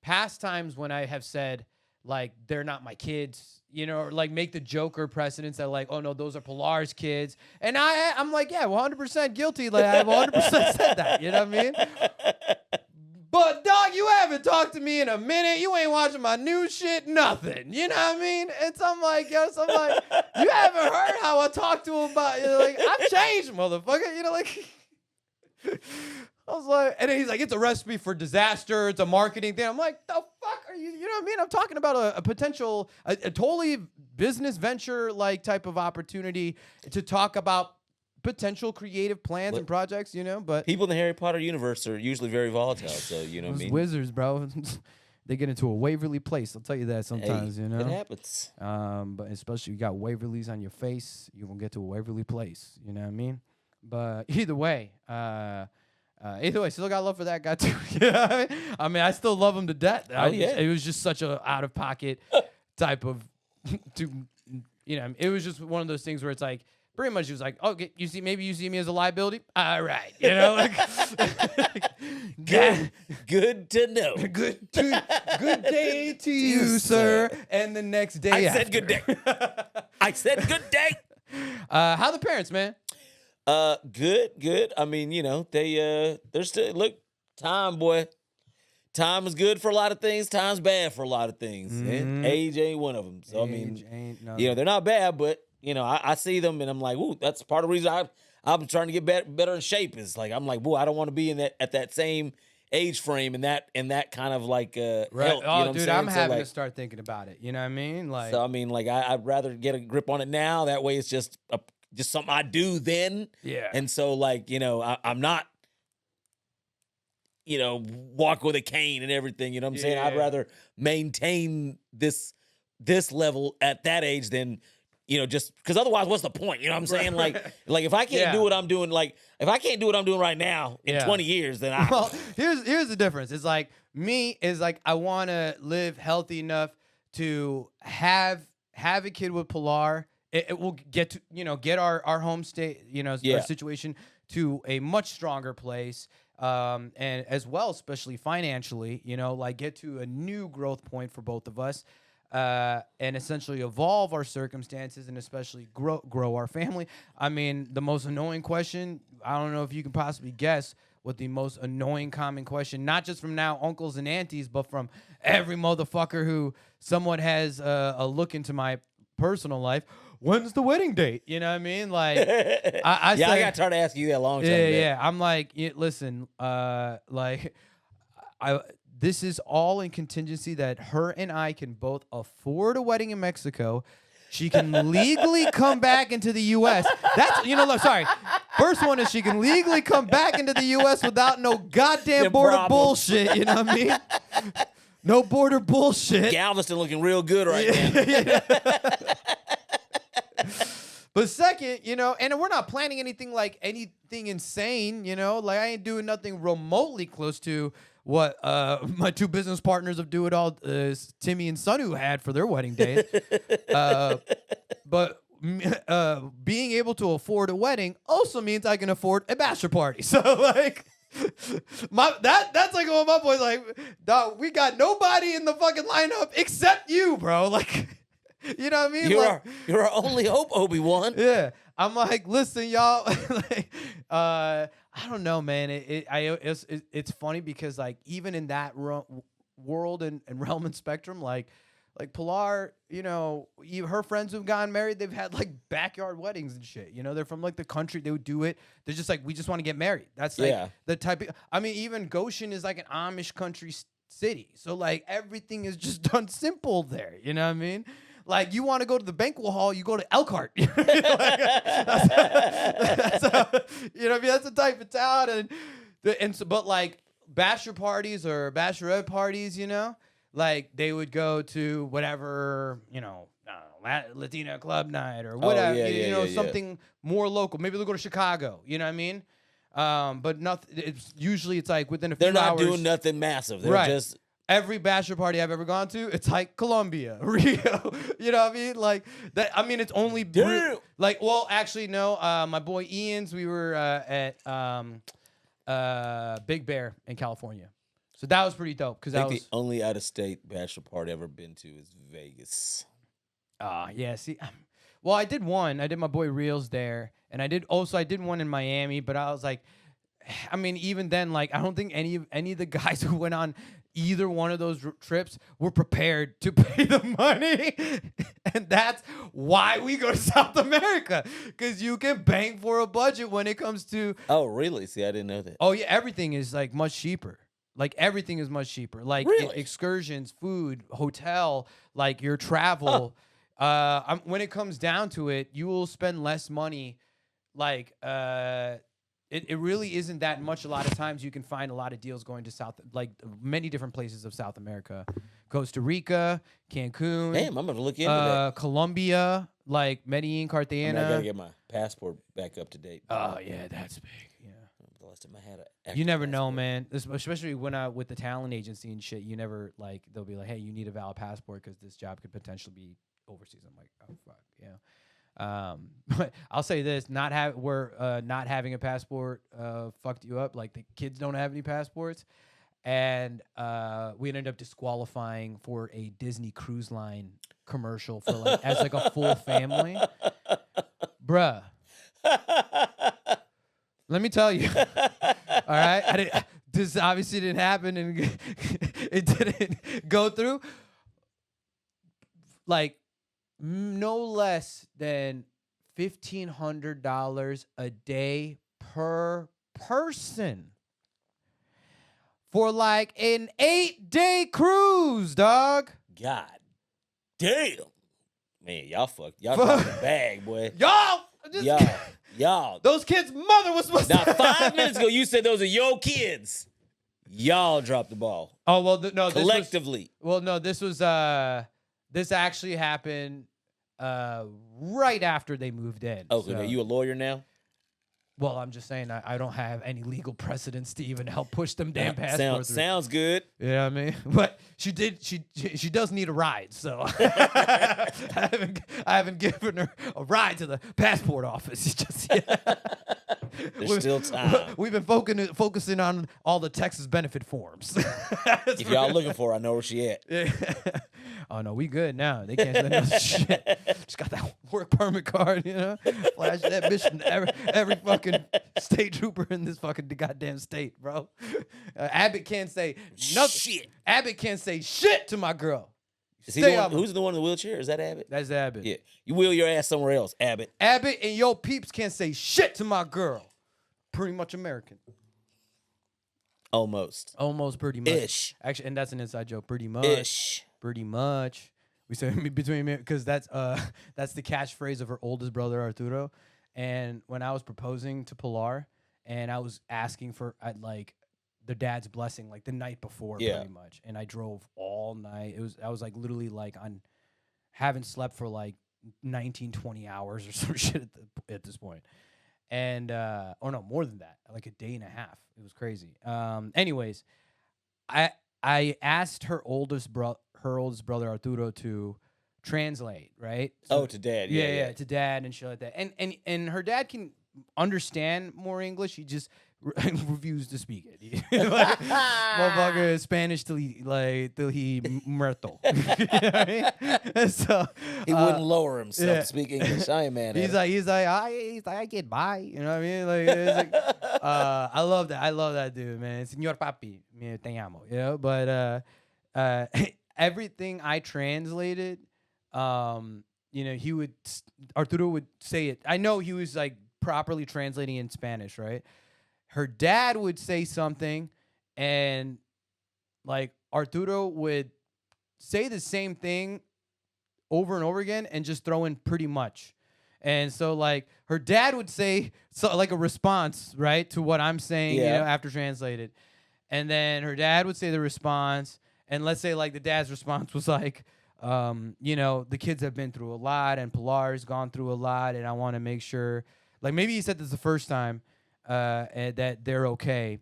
past times when I have said, like, they're not my kids, or like make the Joker precedents that like, oh no, those are Pilar's kids. And I'm like, yeah, 100% guilty. Like I've 100% said that, you know what I mean? But dog, you haven't talked to me in a minute. You ain't watching my new shit, nothing. You know what I mean? And so I'm like, you haven't heard how I talk to him about, like, I've changed, motherfucker. Like, I was like, and then he's like, it's a recipe for disaster. It's a marketing thing. I'm like, the fuck are you? You know what I mean? I'm talking about a potential, a totally business venture like type of opportunity to talk about potential creative plans and projects, but people in the Harry Potter universe are usually very volatile, so you know what I mean? Wizards, bro. They get into a Waverly Place. I'll tell you that sometimes, It happens. But especially you got Waverlys on your face, you're going to get to a Waverly Place, you know what I mean? But either way, still got love for that guy too. I mean, I still love him to death. It was just such a out of pocket type of, it was just one of those things where it's like, pretty much he was like, okay, you see me as a liability? All right. Good to know. Good day to you, sir. And the next day said good day. I said good day. How the parents, man? Good. I mean, they're still, look, time, boy. time is good for a lot of things. Time's bad for a lot of things. And age ain't one of them. So I mean, they're not bad, but I see them and I'm like, ooh, that's part of the reason I'm trying to get better in shape. Is like I'm like, ooh, I don't want to be at that same age frame and that kind of like right. health, Oh, dude, I'm having to start thinking about it. You know what I mean? Like, so I mean, like I'd rather get a grip on it now. That way, it's just something I do then. Yeah. And so, like I'm not, walk with a cane and everything. You know what I'm saying? I'd rather maintain this level at that age than, just because otherwise, what's the point? You know what I'm saying? Like if I can't do what I'm doing, if I can't do what I'm doing right now in 20 years, then Well, here's the difference. It's like me is like I want to live healthy enough to have a kid with Pilar. It will get to get our home state our situation to a much stronger place. And as well, especially financially, like get to a new growth point for both of us, and essentially evolve our circumstances and especially grow our family. I mean, the most annoying question, I don't know if you can possibly guess what the most annoying common question, not just from now uncles and aunties, but from every motherfucker who somewhat has a look into my personal life. When's the wedding date? You know what I mean? Like, I got tired of asking you that long time ago. Yeah. I'm like, listen, this is all in contingency that her and I can both afford a wedding in Mexico. She can legally come back into the U.S. That's, look, sorry. First one is she can legally come back into the U.S. without no goddamn border bullshit. You know what I mean? No border bullshit. Galveston looking real good right now. But second, and we're not planning anything insane, like I ain't doing nothing remotely close to what my two business partners of Do It All, Timmy and Sonu, had for their wedding day. But being able to afford a wedding also means I can afford a bachelor party. So like that's like what my boy's like, dog, we got nobody in the fucking lineup except you, bro. Like, you know what I mean? You're our only hope, Obi-Wan. Yeah. I'm like, listen, y'all. I don't know, man. It's funny because like even in that world and realm and spectrum, like Pilar, her friends who've gotten married, they've had like backyard weddings and shit. They're from like the country. They would do it. They're just like, we just want to get married. That's like the type of. I mean, even Goshen is like an Amish country city, so like everything is just done simple there. You know what I mean? Like, you want to go to the banquet hall, you go to Elkhart. That's the type of town. But like bachelor parties or bachelorette parties, like they would go to whatever, Latina club night or whatever, something more local. Maybe they'll go to Chicago. You know what I mean? But nothing. It's like within a few hours. They're not doing nothing massive. They're just. Every bachelor party I've ever gone to, it's like Colombia, Rio. You know what I mean? Like that. I mean, it's only actually no. My boy Ian's. We were at Big Bear in California, so that was pretty dope. Because the only out of state bachelor party I've ever been to is Vegas. Yeah. See, well, I did one. I did my boy Reels there, and I did one in Miami. But I was like, I mean, even then, like, I don't think any of the guys who went on either one of those trips were prepared to pay the money. And that's why we go to South America, because you can bang for a budget when it comes to. Oh, really? See, I didn't know that. Oh, yeah. Everything is like much cheaper. Like everything is much cheaper. Like really? Excursions, food, hotel, like your travel. When it comes down to it, you will spend less money. Like, It really isn't that much. A lot of times you can find a lot of deals going to many different places of South America. Costa Rica, Cancun. Damn, I'm going to look into that. Colombia, like Medellin, Cartagena. I got to get my passport back up to date. Oh, yeah, that's big. Yeah. The last time I had an you never know, man. Especially when with the talent agency and shit, you never, like, they'll be like, hey, you need a valid passport because this job could potentially be overseas. I'm like, oh, fuck, yeah. But I'll say this: not having a passport fucked you up. Like the kids don't have any passports, and we ended up disqualifying for a Disney Cruise Line commercial for like as like a full family, bruh. Let me tell you, all right. this obviously didn't happen and it didn't go through. Like no less than $1,500 a day per person for like an 8-day cruise, dog. God damn. Man, y'all fucked. Y'all dropped the bag, boy. Y'all. Those kids' mother was supposed Now, to. 5 minutes ago, you said those are your kids. Y'all dropped the ball. Oh well, no. Collectively. This was this actually happened right after they moved in. Okay, so. Are you a lawyer now? Well, I'm just saying I don't have any legal precedence to even help push them damn passports. Sounds good. You know what I mean? But she does need a ride, so I haven't given her a ride to the passport office. There's still time. We've been focusing on all the Texas benefit forms. If y'all looking for her, I know where she at. Yeah. Oh no, we good now. They can't send us shit. Just got that work permit card, you know. Flash that bitch in every fucking state trooper in this fucking goddamn state, bro. Abbott can't say nothing. Shit. Abbott can't say shit to my girl. Is he the one, who's the one in the wheelchair? Is that Abbott? That's Abbott. Yeah. You wheel your ass somewhere else, Abbott. Abbott and yo peeps can't say shit to my girl. Pretty much American. Almost pretty much. Ish. Actually, and that's an inside joke. Pretty much. Ish. Pretty much. We say between me because that's the catchphrase of her oldest brother Arturo. And when I was proposing to Pilar, and I was asking for like their dad's blessing like the night before, pretty much. And I drove all night. I was like literally like haven't slept for like 19, 20 hours or some shit at this point. And or no, more than that, like a day and a half. It was crazy. Anyways, I asked her oldest brother Arturo to translate, right? So, to dad. Yeah, to dad and shit like that. And her dad can understand more English. He just refused to speak it. Like, motherfucker is Spanish till he muerto. You know what I mean? So he wouldn't lower himself to speak English. I ain't mad at him. He's like I get by. You know what I mean? Like, it's like I love that dude, man. Señor Papi, me te amo. You know, but everything I translated, you know, Arturo would say it. I know he was like properly translating in Spanish, right? Her dad would say something, and like Arturo would say the same thing over and over again, and just throw in pretty much. And so like her dad would say like a response, right, to what I'm saying, you know, after translated, and then her dad would say the response. And let's say like the dad's response was like, you know, the kids have been through a lot and Pilar's gone through a lot, and I want to make sure, like maybe he said this the first time, and that they're okay.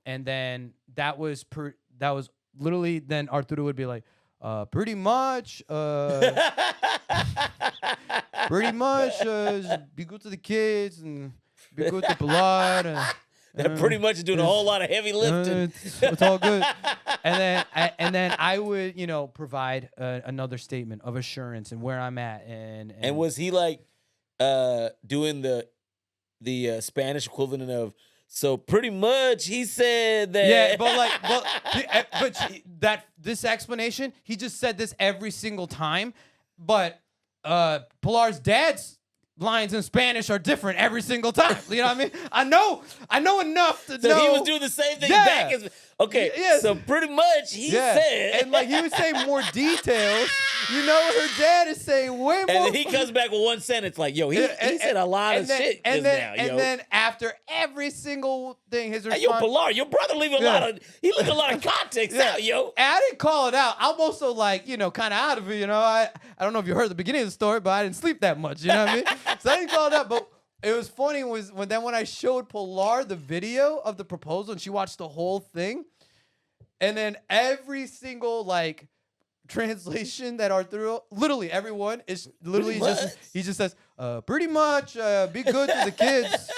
And then that was literally, then Arturo would be like, pretty much, just be good to the kids and be good to Pilar. They're pretty much doing a whole lot of heavy lifting. It's all good. And then I would, you know, provide another statement of assurance and where I'm at. And was he like doing the Spanish equivalent of, so pretty much he said that? Yeah, but this explanation, he just said this every single time. But Pilar's dad's lines in Spanish are different every single time. You know what I mean? I know enough to know. So he was doing the same thing back as, okay, so pretty much he said. And like he would say more details. You know, her dad is saying way more. And then he comes back with one sentence like, yo, he said a lot of shit just now, yo. And then after every single thing, his response. Hey, yo, Pilar, your brother leaving he leaving a lot of context out, yo. And I didn't call it out. I'm also like, you know, kind of out of it, you know. I don't know if you heard the beginning of the story, but I didn't sleep that much, you know what I mean? So I didn't call it out, but it was funny when I showed Pilar the video of the proposal and she watched the whole thing, and then every single like translation that Arturo, literally everyone is literally he just says pretty much be good to the kids.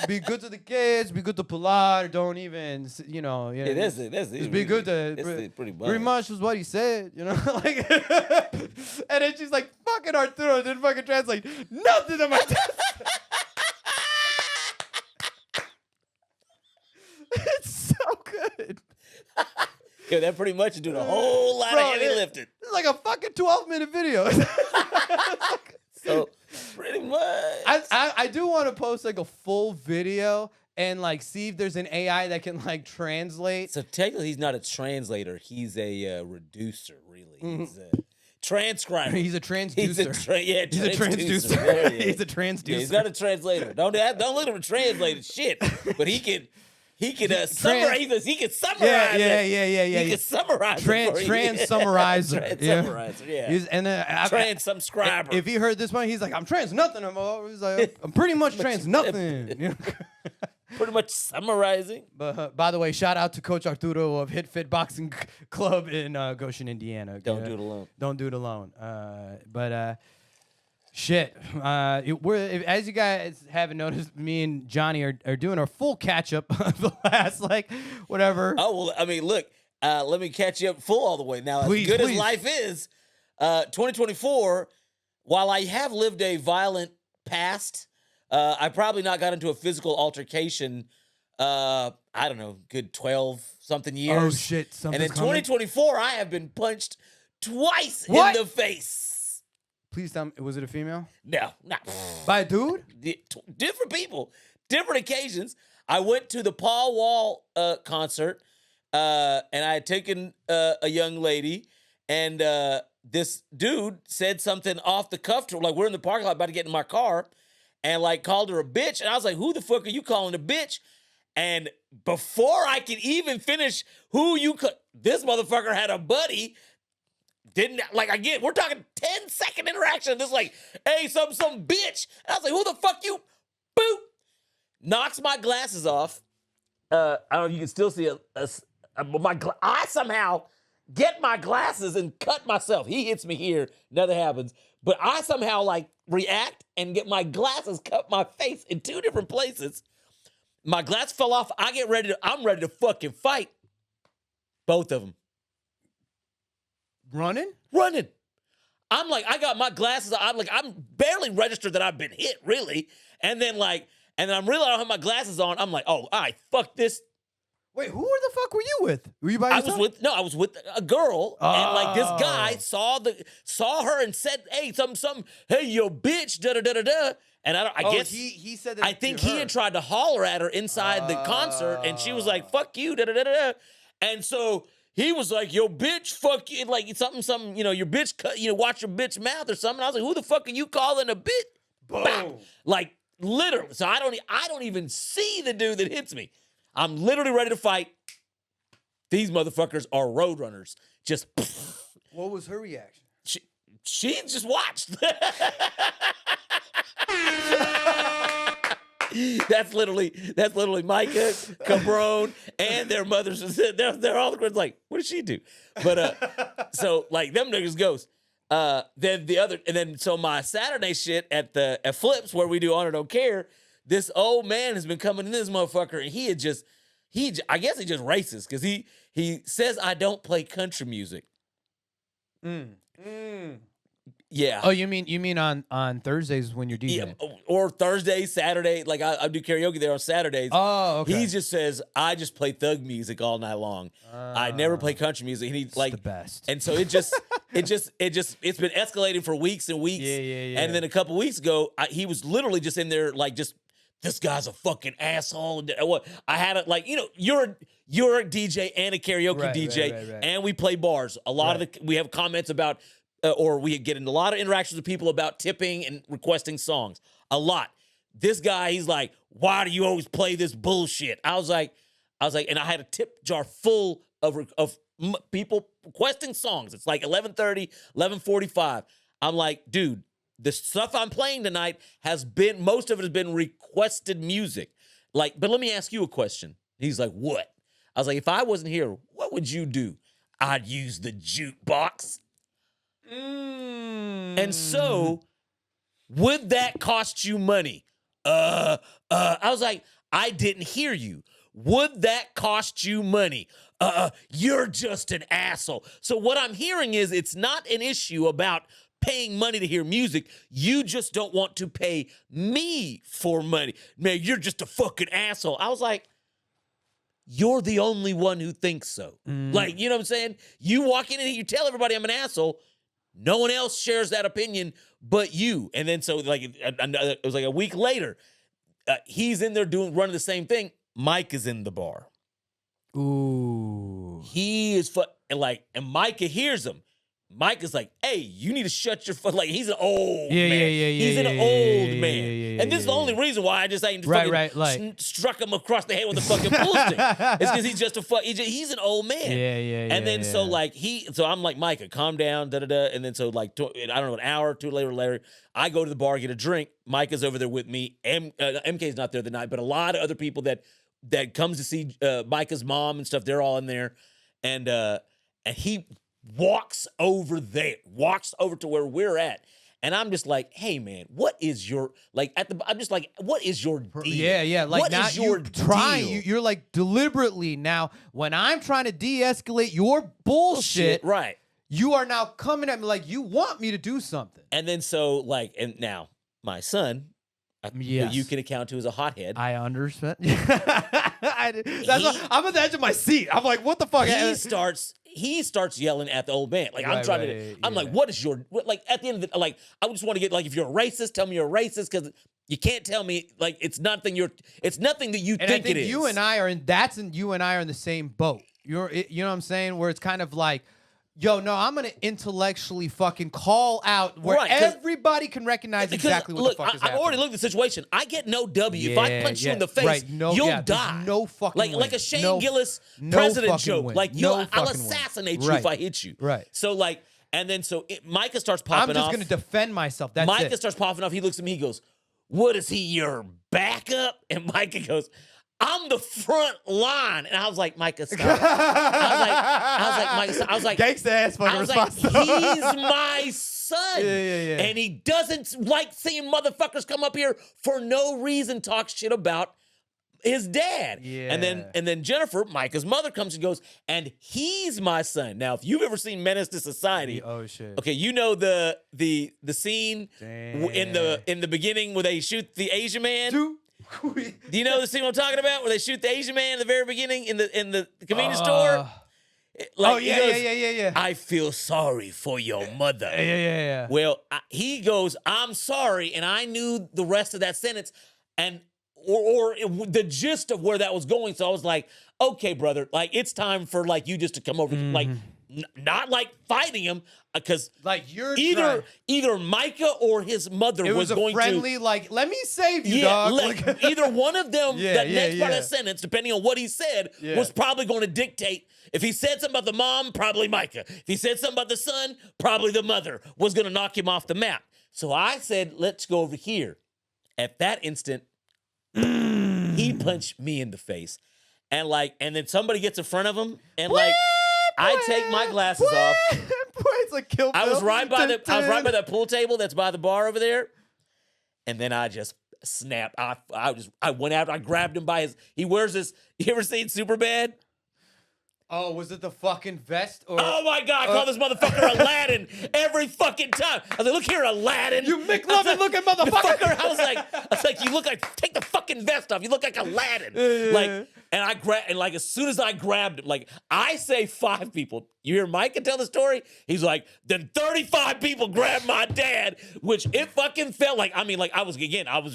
Be good to the kids. Be good to Pilar. Don't even, you know. Yeah, that's just be good to. Pretty much was what he said, you know. Like, and then she's like, "Fucking Arturo didn't fucking translate nothing to my test." It's so Yeah, that pretty much is doing a whole lot of heavy lifting. It's like a fucking 12-minute video. So pretty much. I do want to post like a full video and like see if there's an AI that can like translate. So technically, he's not a translator. He's a reducer, really. He's a transcriber. He's a transducer. He's a transducer. There he is. He's a transducer. Yeah, he's not a translator. Don't look at him translating shit. But he can summarize. He can summarize. Yeah. He can summarize. Trans-summarizer. Trans-summarizer. Yeah. Trans-subscriber. If he heard this one, he's like, I'm trans nothing. He's like, I'm pretty much trans nothing. Pretty much summarizing. But by the way, shout out to Coach Arturo of Hit Fit Boxing Club in Goshen, Indiana. Don't do it alone. Don't do it alone. Shit. As you guys haven't noticed, me and Johnny are doing our full catch up of the last whatever. Oh well, I mean, look. Let me catch you up full all the way. Now, please, as good as life is, 2024. While I have lived a violent past. I probably not got into a physical altercation, I don't know, good 12-something years. Oh, shit. And in 2024, I have been punched twice in the face. Please tell me, was it a female? No, not. By a dude? Different people, different occasions. I went to the Paul Wall concert, and I had taken a young lady, and this dude said something off the cuff to her. Like, we're in the parking lot about to get in my car. And like called her a bitch. And I was like, who the fuck are you calling a bitch? And before I could even finish this motherfucker had a buddy. Again, we're talking 10-second interaction. This like, hey, some bitch. And I was like, who the fuck you? Boop. Knocks my glasses off. I don't know if you can still see I somehow get my glasses and cut myself. He hits me here. Nothing happens. But I somehow react and get my glasses cut my face in two different places. My glass fell off. I'm ready to fucking fight. Both of them. Running? I'm like, I got my glasses. I'm barely registered that I've been hit, really. And then I'm really I don't have my glasses on. I'm like, oh, all right, fuck this. Wait, who the fuck were you with? Were you by yourself? I was with a girl, and this guy saw her and said, "Hey, hey, yo, bitch, da da da da da." And I guess he said that. I think he had tried to holler at her inside the concert, and she was like, "Fuck you, da da da da." And so he was like, "Yo, bitch, fuck you," like something, your bitch, watch your bitch mouth or something. I was like, "Who the fuck are you calling a bitch?" Boom. Bah! Like literally. So I don't even see the dude that hits me. I'm literally ready to fight. These motherfuckers are roadrunners. Just. What was her reaction? She just watched. That's literally Micah, Cabron, and their mothers. They're all the girls like, what did she do? But so them niggas goes. So my Saturday shit at Flips where we do Honor Don't Care. This old man has been coming in this motherfucker, and I guess he just racist because he says I don't play country music. Yeah. Oh, you mean on Thursdays when you're DJing? Yeah, or Thursday, Saturday. Like I do karaoke there on Saturdays. Oh, okay. He just says I just play thug music all night long. I never play country music. And he's the best. And so it's been escalating for weeks and weeks. Yeah. And then a couple weeks ago, he was literally just in there this guy's a fucking asshole. I had it you're a DJ and a karaoke DJ, right. and we play bars. A lot of we have comments about, or we get into a lot of interactions with people about tipping and requesting songs. A lot. This guy, he's like, why do you always play this bullshit? I was like, and I had a tip jar full of people requesting songs. It's like 11:30, 11:45. I'm like, dude. The stuff I'm playing tonight most of it has been requested music. But let me ask you a question. He's like, what? I was like, if I wasn't here, what would you do? I'd use the jukebox. And so, would that cost you money? I was like, I didn't hear you. Would that cost you money? You're just an asshole. So what I'm hearing is it's not an issue about paying money to hear music. You just don't want to pay me for money. Man, you're just a fucking asshole. I was like, you're the only one who thinks so. Like, you know what I'm saying? You walk in and you tell everybody I'm an asshole. No one else shares that opinion but you. And then so like it was like a week later, he's in there running the same thing. Mike is in the bar. Ooh. He is and Micah hears him. Mike is like, hey, you need to shut your like he's an old man. He's an old man. And this is the only reason why I just ain't struck him across the head with a fucking pool stick. It's because he's just he's an old man. And then so like so I'm like, Micah, calm down, da-da-da. And then so like, I don't know, an hour or two later, I go to the bar, get a drink. Micah's over there with me. MK's not there the night, but a lot of other people that comes to see Micah's mom and stuff, they're all in there. And he walks over to where we're at. And I'm just like, hey man, what is your I'm just like, what is your deal? Yeah. Like what now is your trying, you're like deliberately now when I'm trying to de-escalate your bullshit, right? You are now coming at me like you want me to do something. And then so like, and now my son, who you can account to as a hothead. I understand. I'm at the edge of my seat. I'm like, what the fuck? He starts yelling at the old man. Like I'm like, what is your like at the end of the like I just want to get like if you're a racist, tell me you're a racist because you can't tell me like it's nothing that you think it is. You and I are in the same boat. You know what I'm saying? Where it's kind of like, yo, no, I'm going to intellectually fucking call out where everybody can recognize exactly what the fuck is happening. I've already looked at the situation. I get no W. If I punch you in the face, you'll die. No fucking like a Shane Gillis president joke. Win. Like, I'll assassinate you if I hit you. Right. So, like, and then so Micah starts popping off. I'm just going to defend myself. That's Micah starts popping off. He looks at me. He goes, what is he, your backup? And Micah goes, I'm the front line. And I was like, Micah, stop. I was like, gangsta ass fucking response. Like, he's my son. Yeah. And he doesn't like seeing motherfuckers come up here for no reason, talk shit about his dad. Yeah. And then Jennifer, Micah's mother, comes and goes, and he's my son. Now, if you've ever seen Menace to Society, oh shit. Okay, you know the scene in the beginning where they shoot the Asian man? Do you know the scene I'm talking about where they shoot the Asian man in the very beginning in the convenience store? Like, yeah. I feel sorry for your mother. Yeah. Well, he goes, I'm sorry, and I knew the rest of that sentence, and or the gist of where that was going. So I was like, okay, brother, like it's time for like you just to come over, like not like fighting him, because like you're either Micah or his mother was going friendly, like, let me save you, dog. Either one of them, that next part of that yeah. sentence, depending on what he said, was probably going to dictate. If he said something about the mom, probably Micah. If he said something about the son, probably the mother was going to knock him off the map. So I said, let's go over here. At that instant, he punched me in the face. And then somebody gets in front of him, and I take my glasses off. It's like Kill Bill. I was right by that pool table that's by the bar over there. And then I just snapped. I went after. I grabbed him by his. He wears this. You ever seen Superbad? Oh, was it the fucking vest? Or, oh my God! I call this motherfucker Aladdin every fucking time. I was like, "Look here, Aladdin! You McLovin looking motherfucker!" I was like, "You look like take the fucking vest off. You look like Aladdin." Like, as soon as I grabbed him, like I say 5 people. You hear Micah tell the story? He's like, then 35 people grabbed my dad, which it fucking felt like. I mean, like I was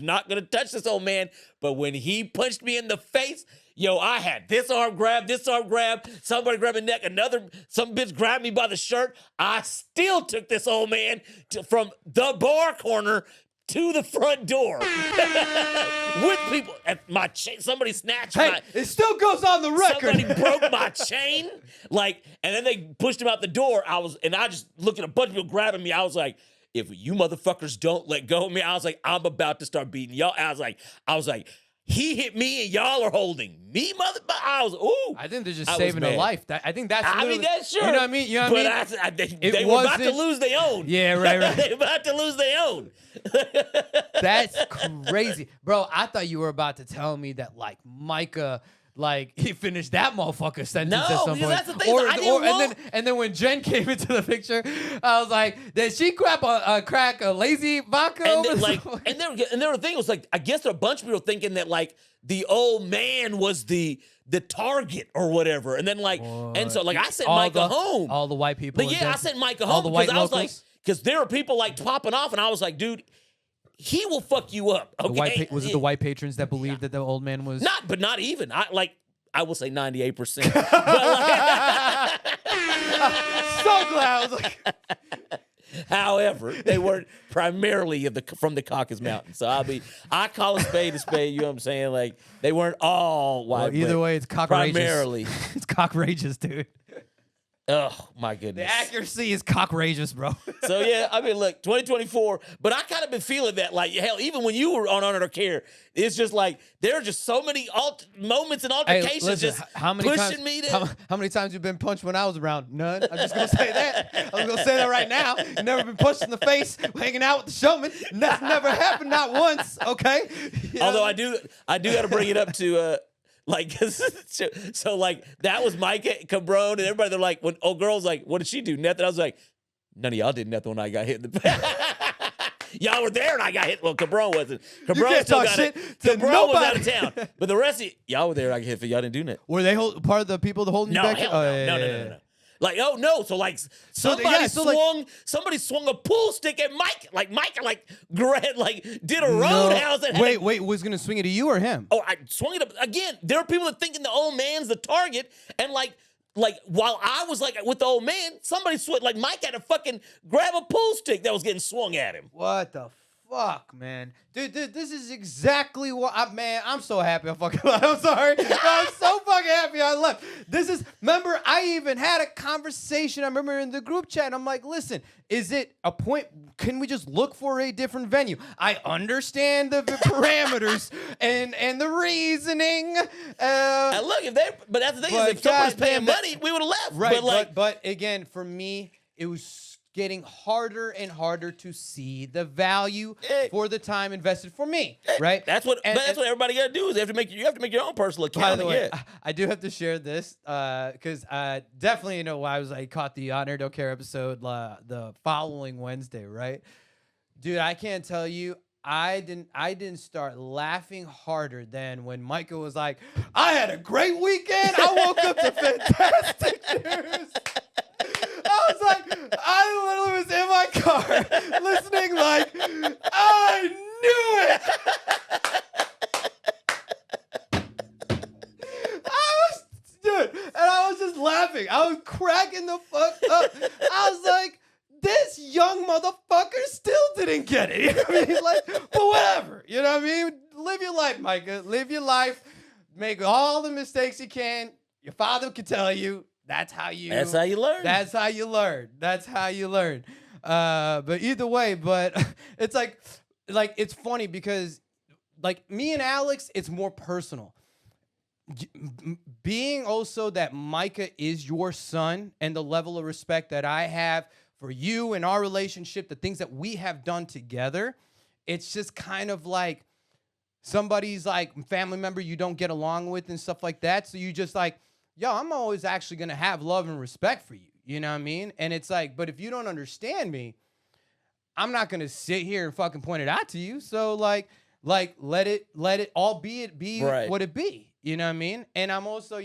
not gonna touch this old man, but when he punched me in the face. Yo, I had this arm grab, somebody grabbed my neck, some bitch grabbed me by the shirt. I still took this old man from the bar corner to the front door with people at my chain. Somebody snatched it still goes on the record. Somebody broke my chain, and then they pushed him out the door. I just looked at a bunch of people grabbing me. I was like, if you motherfuckers don't let go of me, I was like, I'm about to start beating y'all. I was like. He hit me and y'all are holding me, motherfucker. I was, ooh. I think they're just saving a life. I think that's. That's sure. You know what I mean? They were about to lose their own. Yeah, right. They were about to lose their own. That's crazy, bro. I thought you were about to tell me that like Micah like he finished that motherfucker's sentence at No, some because point. that's the thing, I didn't want- and then when Jen came into the picture, I was like, did she crack a lazy vodka? And over then, like, something? and there were thing was like, I guess there were a bunch of people thinking that like the old man was the target or whatever, and then like, and so like I sent Micah home. All the white people. But yeah, I sent Micah all home the white because I was like, locals? because there were people like popping off, and I was like, dude, he will fuck you up. Okay, Was it the white patrons that believed that the old man was not even. I will say 98%. But like, so glad. I was like, however, they weren't primarily from the Caucasus Mountains. So I call a spade, you know what I'm saying? Like, they weren't all white. well, either way, it's cockroaches. Primarily. It's cockroaches, dude. Oh, my The goodness. accuracy is cockroaches, bro. So, yeah, I mean, look, 2024, but I kind of been feeling that, like, hell, even when you were on Under Care, it's just like, there are just so many moments and altercations listen, just how many pushing times, me to... How many times you been punched when I was around? None. I'm just going to say that. I'm going to say that right now. You never been punched in the face hanging out with the showman. That's never happened, not once, okay? You Although know? I do got to bring it up to... Like, so like, that was Micah Cabron, and everybody, they're like, when old girl's like, what did she do? Nothing. I was like, none of y'all did nothing when I got hit in the Y'all were there and I got hit. Well, Cabron wasn't. Cabron can't still talk got shit it. to Cabron was out nobody. of town. But the rest of y'all were there and I got hit, but y'all didn't do nothing. Were they part of the people that holding No, you back? hell Oh, no. yeah, No, yeah, no, yeah. no, no. Like, oh no. So like somebody somebody swung a pool stick at Mike. Like Mike did a roundhouse and Wait, was going to swing it to you or him? Oh, I swung it up again. There are people that thinking the old man's the target, and like while I was like with the old man, somebody like Mike had to fucking grab a pool stick that was getting swung at him. What the fuck, man? Dude, this is exactly what I'm so happy I fucking left. I'm sorry. I'm so fucking happy I left. Remember, I even had a conversation. I remember in the group chat, and I'm like, listen, is it a point? Can we just look for a different venue? I understand the parameters and the reasoning. And look, but that's the thing is, if somebody's paying money, we would have left. Right, but again, for me, it was getting harder and harder to see the value for the time invested for me, right? That's what everybody got to do is you have to make your own personal account. By the way, I do have to share this because definitely, I caught the Honor Don't Care episode the following Wednesday, right? Dude, I can't tell you, I didn't start laughing harder than when Micah was like, I had a great weekend. I woke up to fantastic news. I was like, I literally was in my car listening like, I knew it. I was just laughing. I was cracking the fuck up. I was like, this young motherfucker still didn't get it. You know what I mean? Like, but whatever. You know what I mean? Live your life, Micah. Live your life. Make all the mistakes you can. Your father can tell you. That's how you learn. That's how you learn. But either way, it's like it's funny because like me and Alex, it's more personal. Being also that Micah is your son and the level of respect that I have for you and our relationship, the things that we have done together, it's just kind of like somebody's like family member you don't get along with and stuff like that. So you just like, yo, I'm always actually going to have love and respect for you. You know what I mean? And it's like, but if you don't understand me, I'm not going to sit here and fucking point it out to you. So like let it all be right. What it be. You know what I mean? And I'm also,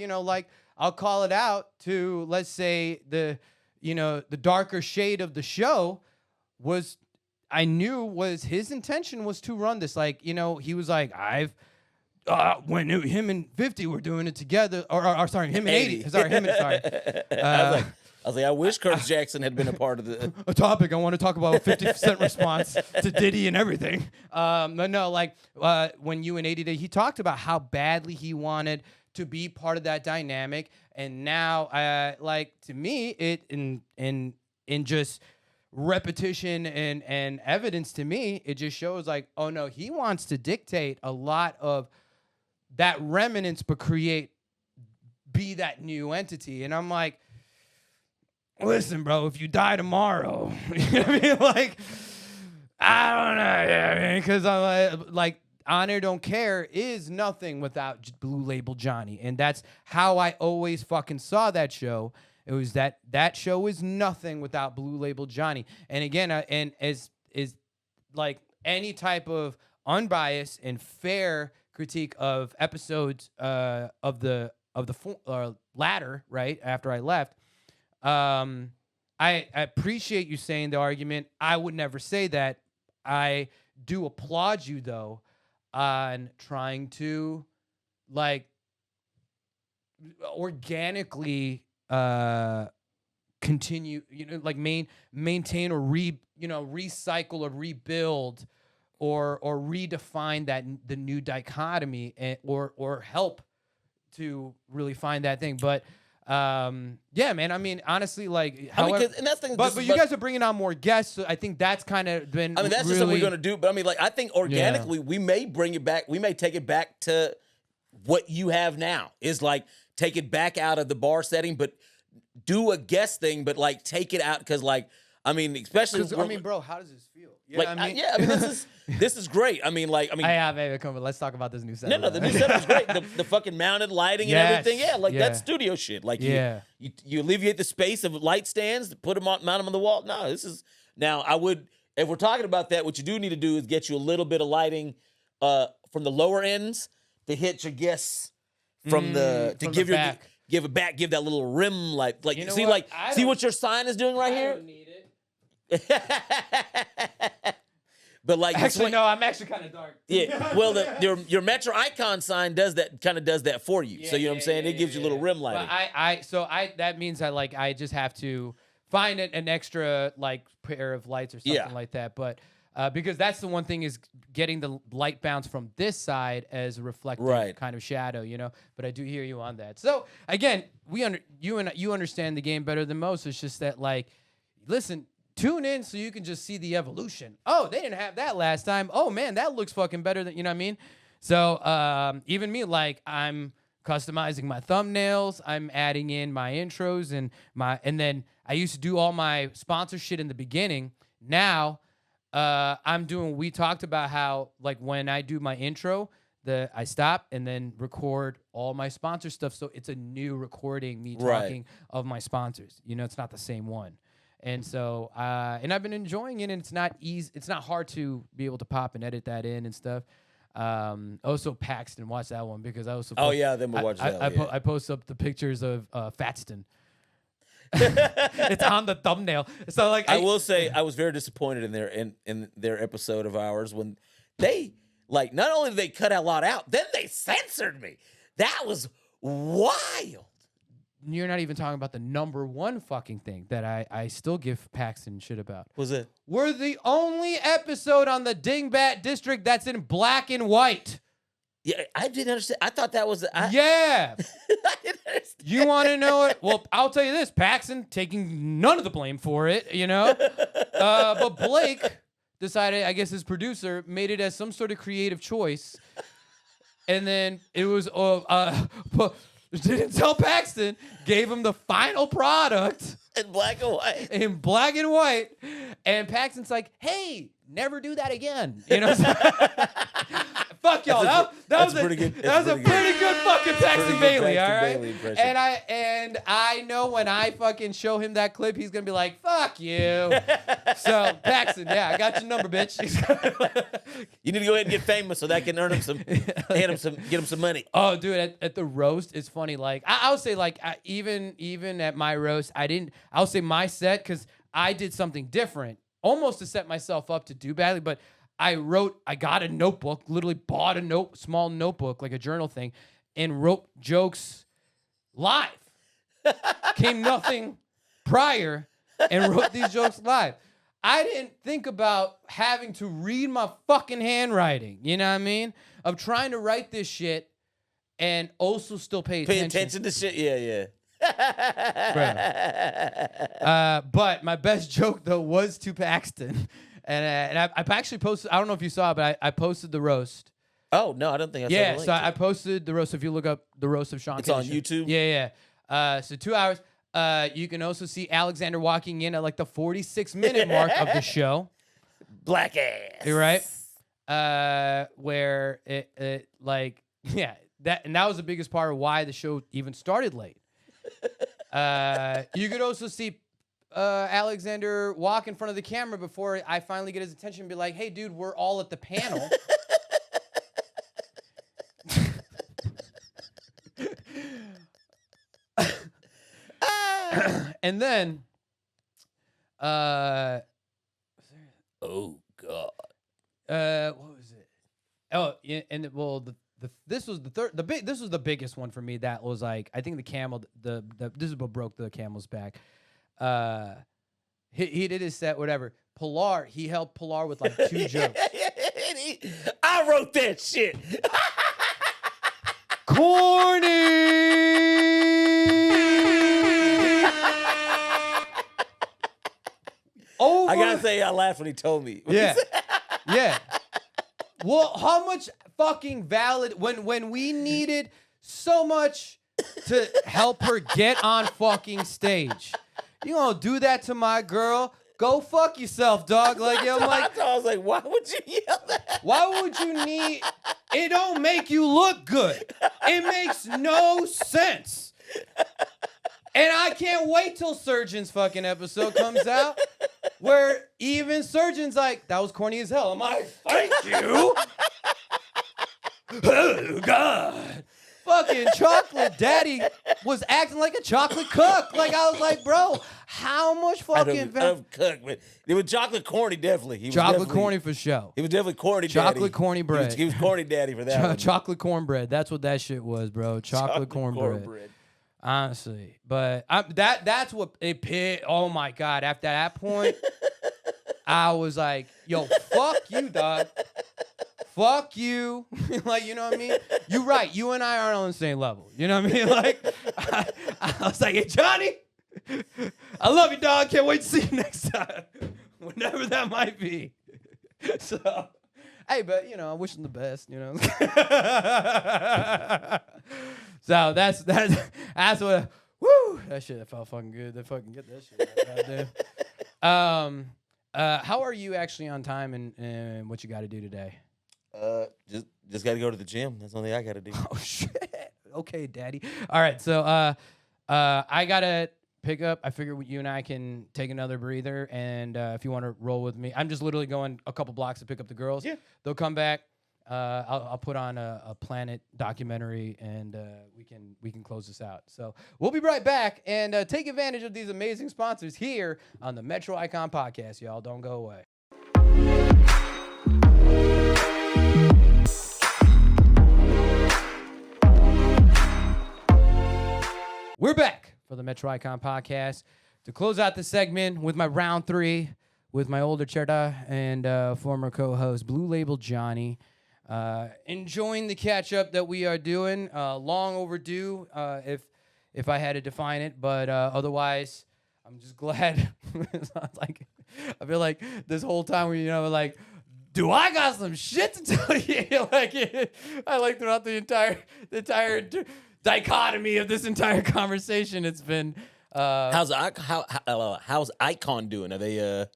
I'll call it out to, let's say the darker shade of the show I knew was his intention was to run this. Like, he was like, when him and 50 were doing it together, or sorry, him and 80. I was like, I wish Curtis Jackson had been a part of the a topic. I want to talk about a 50 Cent response to Diddy and everything. When you and 80 did, he talked about how badly he wanted to be part of that dynamic, and now, to me, it in just repetition and evidence to me, it just shows like, oh no, he wants to dictate a lot of that remnants, but be that new entity. And I'm like, listen, bro, if you die tomorrow, you know what I mean? Like, I don't know, because I'm like, On Air Don't Care is nothing without Blue Label Johnny, and that's how I always fucking saw that show. It was that show is nothing without Blue Label Johnny. And again, and is like any type of unbiased and fair critique of episodes of the latter, right after I left. I appreciate you saying the argument. I would never say that. I do applaud you though on trying to like organically continue, like maintain or recycle or rebuild or redefine the new dichotomy or help to really find that thing. But yeah, man. I mean, honestly, like, however, and that's the thing. But you guys are bringing on more guests, so I think that's kind of been. I mean, that's really, just what we're gonna do. But I mean, like, I think organically we may bring it back. We may take it back to what you have now. Is like take it back out of the bar setting, but do a guest thing, but like take it out because, like, I mean, especially. I mean, bro, how does this feel? Yeah, like, I mean, this is great. I mean, maybe come on. Let's talk about this new setup. No, the new setup is great. The fucking mounted lighting and everything. Yeah, like that's studio shit. Like you alleviate the space of light stands, mount them on the wall. No, this is now. I would, if we're talking about that, what you do need to do is get you a little bit of lighting from the lower ends to hit your guests from give that little rim light. Like see what your sign is doing right here. But like, actually, no, I'm actually kind of dark. Yeah, well, your Metro Icon sign does that for you. So you know what I'm saying? It gives you a little rim lighting. But that means I just have to find an extra like pair of lights or something like that. But because that's the one thing is getting the light bounce from this side as a reflective kind of shadow, But I do hear you on that. So again, you understand the game better than most. It's just that like, listen. Tune in so you can just see the evolution. Oh, they didn't have that last time. Oh, man, that looks fucking better than, you know what I mean? So even me, like, I'm customizing my thumbnails. I'm adding in my intros and then I used to do all my sponsor shit in the beginning. Now I'm doing, we talked about how, like, when I do my intro, I stop and then record all my sponsor stuff. So it's a new recording, me talking of my sponsors. It's not the same one. And so, and I've been enjoying it, and it's not easy. It's not hard to be able to pop and edit that in and stuff. Also, Paxton, watch that one because I also. Then we'll watch that. I post up the pictures of Fatston. It's on the thumbnail. So, like, I will say, I was very disappointed in their episode of ours when they not only did they cut a lot out, then they censored me. That was wild. You're not even talking about the number one fucking thing that I still give Paxton shit about. What's it? We're the only episode on the Dingbat District that's in black and white. Yeah, I didn't understand. I thought that was... Yeah. I didn't understand. You want to know it? Well, I'll tell you this. Paxton taking none of the blame for it, But Blake decided, I guess his producer, made it as some sort of creative choice. And then it was... didn't tell Paxton, gave him the final product in black and white. In black and white. And Paxton's like, hey, never do that again. Fuck y'all. That was a pretty good fucking Paxton Bailey, all right? And I know when I fucking show him that clip, he's gonna be like, fuck you. So Paxton, I got your number, bitch. You need to go ahead and get famous so that can earn him get him some money. Oh, dude, at the roast, it's funny. Like I would say, like even at my roast, I'll say my set because I did something different, almost to set myself up to do badly, but. I got a notebook, literally bought a small notebook, like a journal thing, and wrote jokes live. Came nothing prior and wrote these jokes live. I didn't think about having to read my fucking handwriting, you know what I mean? Of trying to write this shit and also still pay attention. Pay attention to shit, yeah. But my best joke, though, was to Paxton. And I actually posted, I don't know if you saw it, but I posted the roast. Oh, no, I don't think I saw the link. So I posted the roast. If you look up the roast of Shawn Kay. It's on YouTube? Yeah. So 2 hours. You can also see Alexander walking in at like the 46-minute mark of the show. Black ass. You're right. where it like yeah that was the biggest part of why the show even started late. You could also see Alexander walk in front of the camera before I finally get his attention and be like, hey, dude, we're all at the panel. And then, oh, God. What was it? Oh, yeah, and this was this was the biggest one for me. That was like, I think the camel, this is what broke the camel's back. He did his set, whatever. Pilar, he helped Pilar with like 2 jokes. I wrote that shit. Corny. I gotta say, I laughed when he told me. Yeah, yeah. Well, how much fucking valid when we needed so much to help her get on fucking stage. You gonna do that to my girl? Go fuck yourself, dog. Like, yo, I'm like, I was like, why would you yell that? Why would you need? It don't make you look good. It makes no sense. And I can't wait till Surgeon's fucking episode comes out, where even Surgeon's like, that was corny as hell. I'm like, thank you. Oh, God. Fucking Chocolate Daddy was acting like a chocolate cook. Like, I was like, bro, how much fucking... I don't cook, but it was chocolate corny, definitely. He was chocolate corny for sure. He was definitely corny daddy. Chocolate corny bread. He was corny daddy for that one. Chocolate cornbread. That's what that shit was, bro. Chocolate cornbread. Honestly. But that's what it pit. Oh, my God. After that point, I was like, yo, fuck you, dog. Fuck you. Like, you know what I mean? You're right. You and I aren't on the same level. You know what I mean? Like, I was like, hey, Johnny, I love you, dog. Can't wait to see you next time. Whenever that might be. So, hey, but, you know, I wish him the best, you know? So, that's what, woo, that shit, that felt fucking good. They fucking get that shit. Goddamn. How are you actually on time and what you got to do today? Just got to go to the gym. That's the only thing I got to do. Oh, shit. Okay, daddy. All right, so I got to pick up. I figure you and I can take another breather, and if you want to roll with me. I'm just literally going a couple blocks to pick up the girls. Yeah. They'll come back. I'll put on a Planet documentary, and we can close this out. So we'll be right back and take advantage of these amazing sponsors here on the Metro Icon Podcast, y'all. Don't go away. We're back for the Metro Icon Podcast to close out the segment with my round 3 with my older Cherda and former co-host Blue Label Johnny. Enjoying the catch-up that we are doing. Long overdue, if I had to define it, but otherwise, I'm just glad. Like, I feel like this whole time we, like, do I got some shit to tell you? Like, I like throughout the entire dichotomy of this entire conversation. It's been how's Icon doing? Are they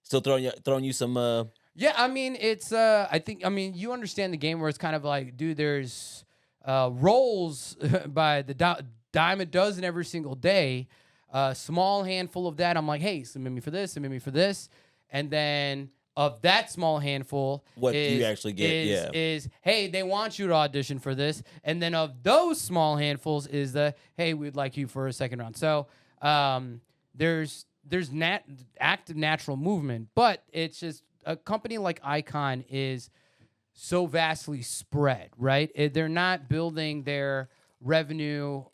still throwing you some? Yeah, I mean it's I you understand the game where it's kind of like, dude, there's rolls by the dime a dozen every single day. Small handful of that, I'm like, hey, submit me for this, and then of that small handful, what you actually get, is hey, they want you to audition for this, and then of those small handfuls is the hey, we'd like you for a second round. So there's active natural movement, but it's just a company like Icon is so vastly spread, right? They're not building their revenue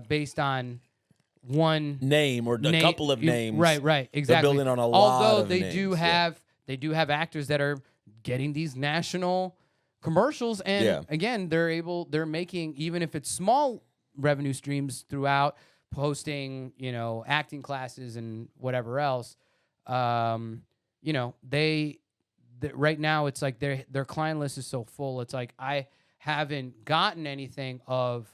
based on one name or a couple of names, right, exactly. They're building on a lot. Although of they names, do have actors that are getting these national commercials, and again, they're making, even if it's small revenue streams throughout, posting, acting classes and whatever else. They right now it's like their client list is so full. It's like I haven't gotten anything of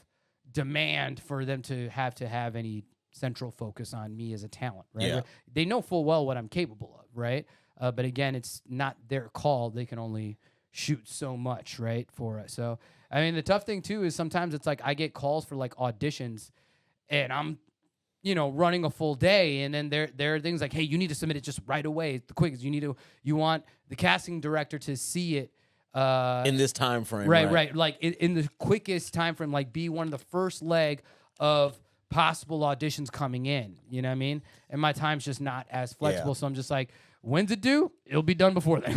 demand for them to have any central focus on me as a talent, right? Yeah. They know full well what I'm capable of, right? But again, it's not their call. They can only shoot so much, right, for us. So I mean, the tough thing too is sometimes it's like I get calls for like auditions, and I'm, running a full day, and then there are things like, hey, you need to submit it just right away, the quickest. You want the casting director to see it in this time frame, right. Like in the quickest time frame, like be one of the first leg of possible auditions coming in. You know what I mean? And my time's just not as flexible, so I'm just like, when's it due? It'll be done before then.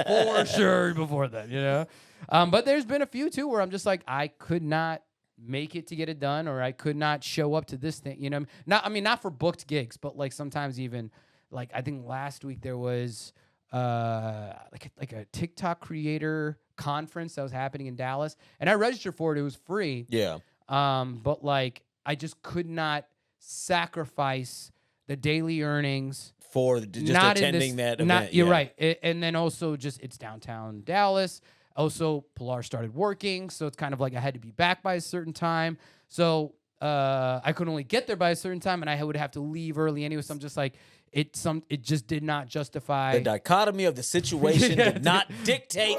For sure before then, But there's been a few, too, where I'm just like, I could not make it to get it done, or I could not show up to this thing, not for booked gigs, but like sometimes even, like I think last week there was like a TikTok creator conference that was happening in Dallas, and I registered for it. It was free. Yeah. But like I just could not sacrifice the daily earnings for just attending that event. You're right. And then also just it's downtown Dallas. Also, Pilar started working, so it's kind of like I had to be back by a certain time. So I could only get there by a certain time, and I would have to leave early anyway. So I'm just like, it just did not justify. The dichotomy of the situation did not dictate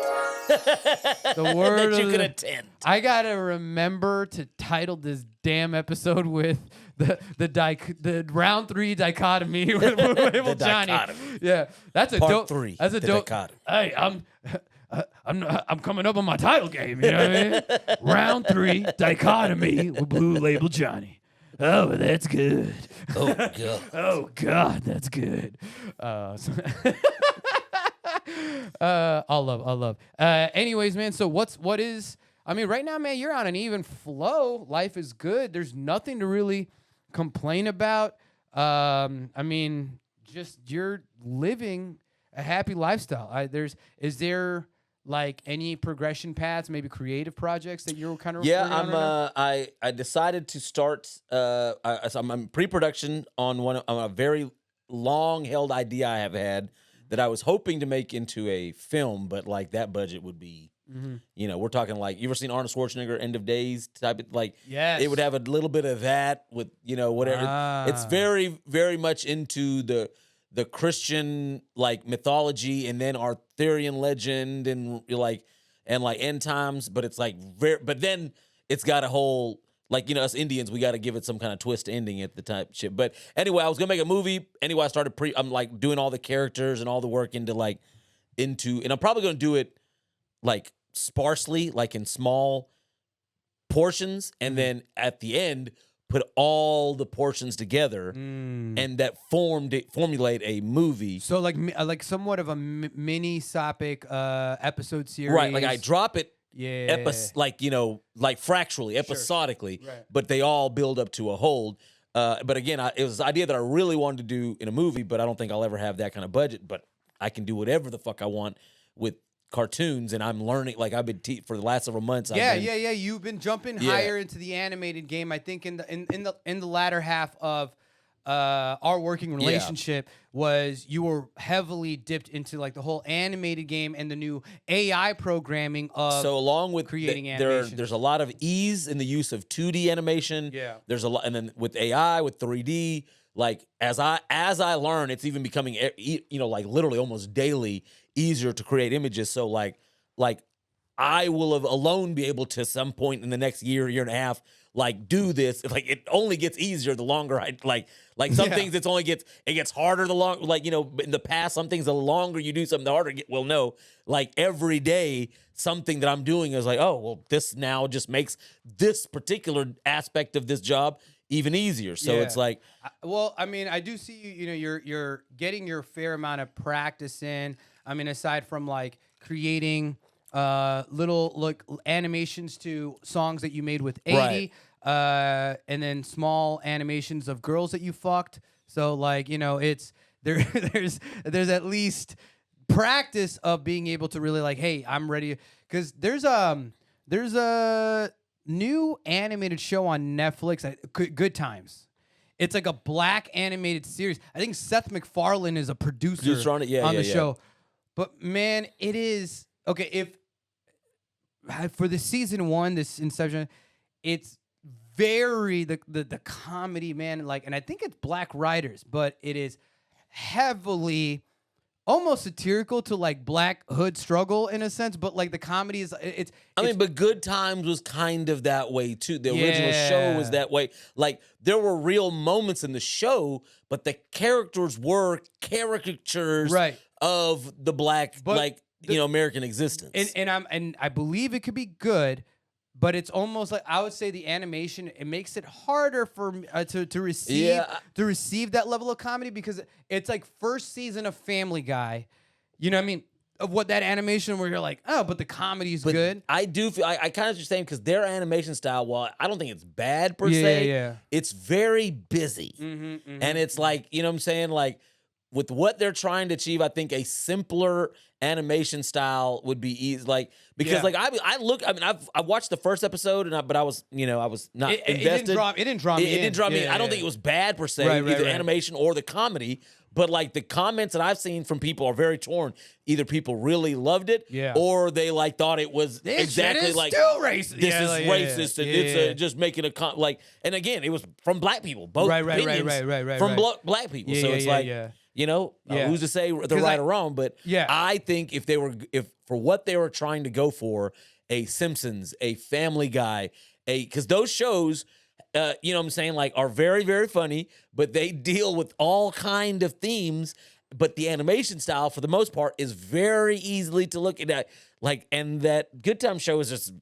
the word that you could attend. I gotta remember to title this damn episode with the round 3 dichotomy with Label Johnny. Dichotomy. Yeah, that's a Part dope. 3. That's a the dope. dichotomy. Hey, I'm coming up on my title game. You know what I mean? Round 3 dichotomy with Blue Label Johnny. Oh, that's good. Oh God. Oh God, that's good. I'll love. Anyways, man. So what is? I mean, right now, man, you're on an even flow. Life is good. There's nothing to really complain about. I mean, just you're living a happy lifestyle. Is there like any progression paths, maybe creative projects that you're kind of I decided to start. I'm in pre-production on a very long held idea I have had that I was hoping to make into a film, but like that budget would be. We're talking like, you ever seen Arnold Schwarzenegger End of Days type of, like, yes, it would have a little bit of that with, whatever. It's very, very much into the Christian like mythology and then Arthurian legend and end times, but it's like but then it's got a whole, like, us Indians, we got to give it some kind of twist ending at the type shit. But anyway, I was gonna make a movie. Anyway, I started I'm like doing all the characters and all the work and I'm probably gonna do it like sparsely, like in small portions, and then at the end put all the portions together, and that formulate a movie. So like somewhat of a mini Sopic episode series, Right? Like I drop it, yeah, like fracturally, episodically, Sure. Right. but they all build up to a whole. But again, it was an idea that I really wanted to do in a movie, but I don't think I'll ever have that kind of budget. But I can do whatever the fuck I want with cartoons, and I'm learning. Like I've been for the last several months. Yeah. You've been jumping higher into the animated game. I think in the latter half of our working relationship was you were heavily dipped into like the whole animated game and the new AI programming of. So along with creating animation, there's a lot of ease in the use of 2D animation. Yeah. There's a lot, and then with AI, with 3D, like as I learn, it's even becoming like literally almost daily easier to create images. So like I will have alone be able to some point in the next year and a half, like do this. Like it only gets easier the longer I like some things it gets harder the longer, like, in the past, some things the longer you do something, the harder it get. Well, no, like every day something that I'm doing is like, oh, well, this now just makes this particular aspect of this job even easier. So it's like, well, I mean, I do see you're getting your fair amount of practice in. I mean, aside from like creating little like animations to songs that you made with 80, and then small animations of girls that you fucked. So like, it's there's at least practice of being able to really like, hey, I'm ready, because there's a new animated show on Netflix, Good Times. It's like a black animated series. I think Seth MacFarlane is a producer on it, on the show. But man, it is okay. If for the season 1, this Inception, it's very the comedy, man. Like, and I think it's black writers, but it is heavily almost satirical to like Black hood struggle in a sense, but like the comedy is I mean, but Good Times was kind of that way too. The original show was that way. Like there were real moments in the show, but the characters were caricatures of the Black, American existence. And I believe it could be good, but it's almost like I would say the animation, it makes it harder for to receive that level of comedy, because it's like first season of Family Guy, you know what I mean, of what that animation where you're like, oh, but the comedy is good. I do feel I kind of understand, because their animation style, while I don't think it's bad per se, it's very busy, and it's like, you know what I'm saying, like with what they're trying to achieve, I think a simpler animation style would be easy. Like, because like I watched the first episode, but I was not invested. It didn't draw me. It didn't draw me. I don't think it was bad per se, either animation or the comedy. But like the comments that I've seen from people are very torn. Either people really loved it, or they like thought it was exactly like still racist. This is racist, and it's just making a and again, it was from Black people, both opinions from Black people. So it's like. You know, who's to say they're right or wrong? But I think if for what they were trying to go for, a Simpsons, a Family Guy, because those shows, you know what I'm saying, like are very, very funny, but they deal with all kind of themes. But the animation style, for the most part, is very easily to look at. Like, and that Good Time show is just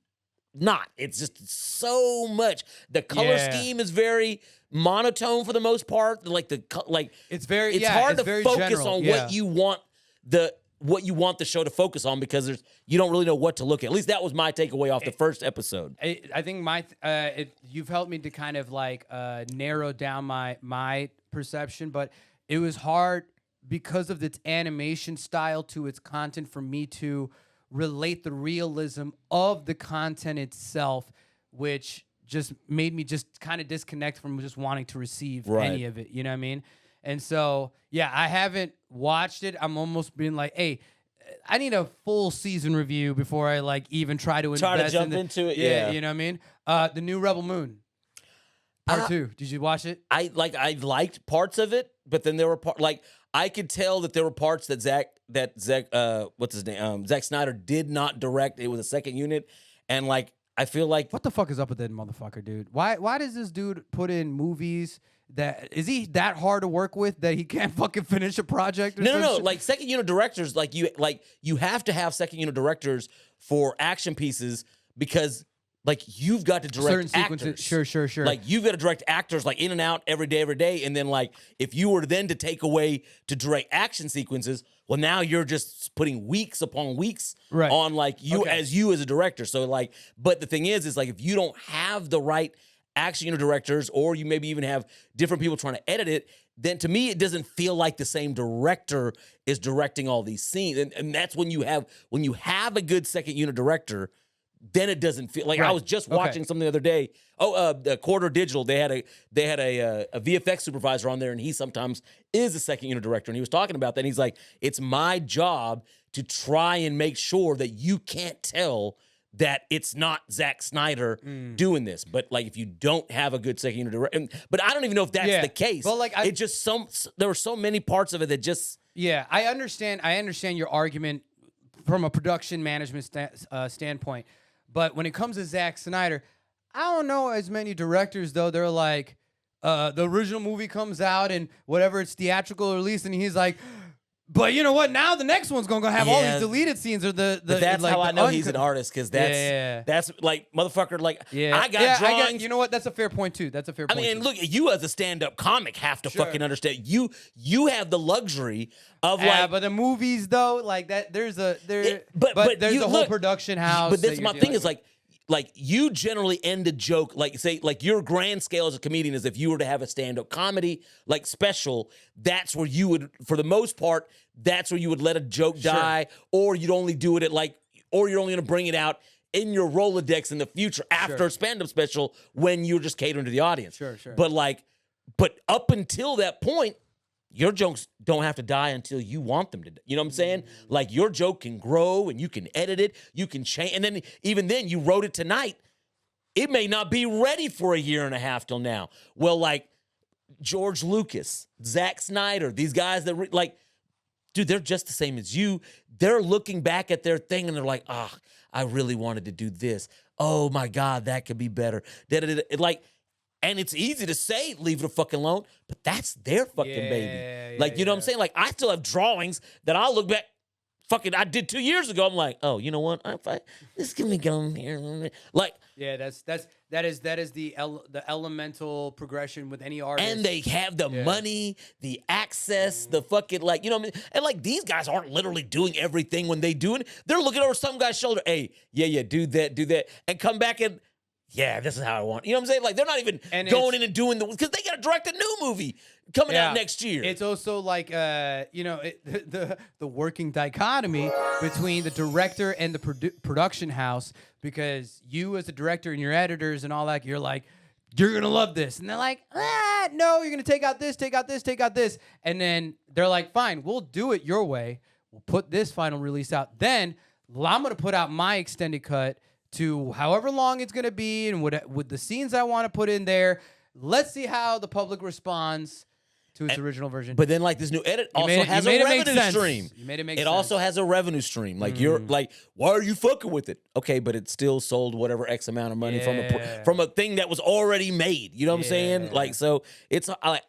not. It's just so much. The color scheme is very monotone for the most part. Like it's hard to focus on what you want the show to focus on, because you don't really know what to look at. At least that was my takeaway off the first episode. I think you've helped me to kind of like narrow down my perception, but it was hard because of its animation style to its content for me to relate the realism of the content itself, which just made me just kind of disconnect from just wanting to receive any of it. You know what I mean? And so, I haven't watched it. I'm almost being like, hey, I need a full season review before I like even try to jump into it. Yeah. You know what I mean? The new Rebel Moon. Part 2. Did you watch it? I liked parts of it, but then there were I could tell that there were parts that Zack what's his name? Zack Snyder did not direct. It was a second unit. And like, I feel like, what the fuck is up with that motherfucker, dude? Why does this dude put in movies that is he that hard to work with that he can't fucking finish a project? No. Like second unit directors, you have to have second unit directors for action pieces, because like you've got to direct actors. Sure. Like you've got to direct actors like in and out every day. And then like if you were then to take away to direct action sequences, well, now you're just putting weeks upon weeks on like you as a director. So like, but the thing is like if you don't have the right action unit directors, or you maybe even have different people trying to edit it, then to me it doesn't feel like the same director is directing all these scenes. And that's when you have a good second unit director, then it doesn't feel like I was just watching something the other day. The Quarter Digital, they had a VFX supervisor on there, and he sometimes is a second unit director, and he was talking about that. And he's like, it's my job to try and make sure that you can't tell that it's not Zack Snyder doing this. But like, if you don't have a good second unit director, but I don't even know if that's the case. Well, like it just there were so many parts of it that just I understand your argument from a production management standpoint. But when it comes to Zack Snyder, I don't know as many directors, though. They're like, the original movie comes out and whatever its theatrical release, and he's like, but you know what? Now the next one's gonna have all these deleted scenes, or the that's like, how I know he's an artist, because that's like motherfucker. Like I got drawings. You know what? That's a fair point too. I mean, look, you as a stand-up comic have to fucking understand. You have the luxury of but the movies though, like that, there's a whole production house. But that's my thing is like you generally end a joke, like say, like your grand scale as a comedian is if you were to have a stand-up comedy like special, that's where you would, for the most part, that's where you would let a joke die, or you'd only do it at or you're only going to bring it out in your Rolodex in the future after a stand-up special when you're just catering to the audience. Sure. But up until that point, your jokes don't have to die until you want them to. You know what I'm saying? Like your joke can grow and you can edit it, you can change. And then even then you wrote it tonight. It may not be ready for a year and a half till now. Well, like George Lucas, Zack Snyder, these guys that dude, they're just the same as you. They're looking back at their thing and they're like, I really wanted to do this. Oh my God, that could be better. Like, and it's easy to say, leave it fucking alone, but that's their fucking baby. Like, you know what I'm saying? Like, I still have drawings that I'll look back, fucking, I did 2 years ago. I'm like, oh, you know what? This can be going here. Like, yeah, that is the elemental progression with any artist. and they have the money, the access, the fucking, like, you know what I mean? And like, these guys aren't literally doing everything when they do it. They're looking over some guy's shoulder. Hey, yeah, do that, and come back and, yeah, this is how I want. You know what I'm saying? Like, they're not even going in and doing because they got to direct a new movie coming out next year. It's also like, the working dichotomy between the director and the production house, because you as a director and your editors and all that, you're like, you're going to love this. And they're like, no, you're going to take out this. And then they're like, fine, we'll do it your way. We'll put this final release out. Then I'm going to put out my extended cut to however long it's going to be and with the scenes I want to put in there. Let's see how the public responds to its original version. But then, like, this new edit also has a revenue stream. You made it make sense. It also has a revenue stream. Like, you're like, why are you fucking with it? Okay, but it still sold whatever X amount of money from a thing that was already made. You know what I'm saying? Like, so it's like,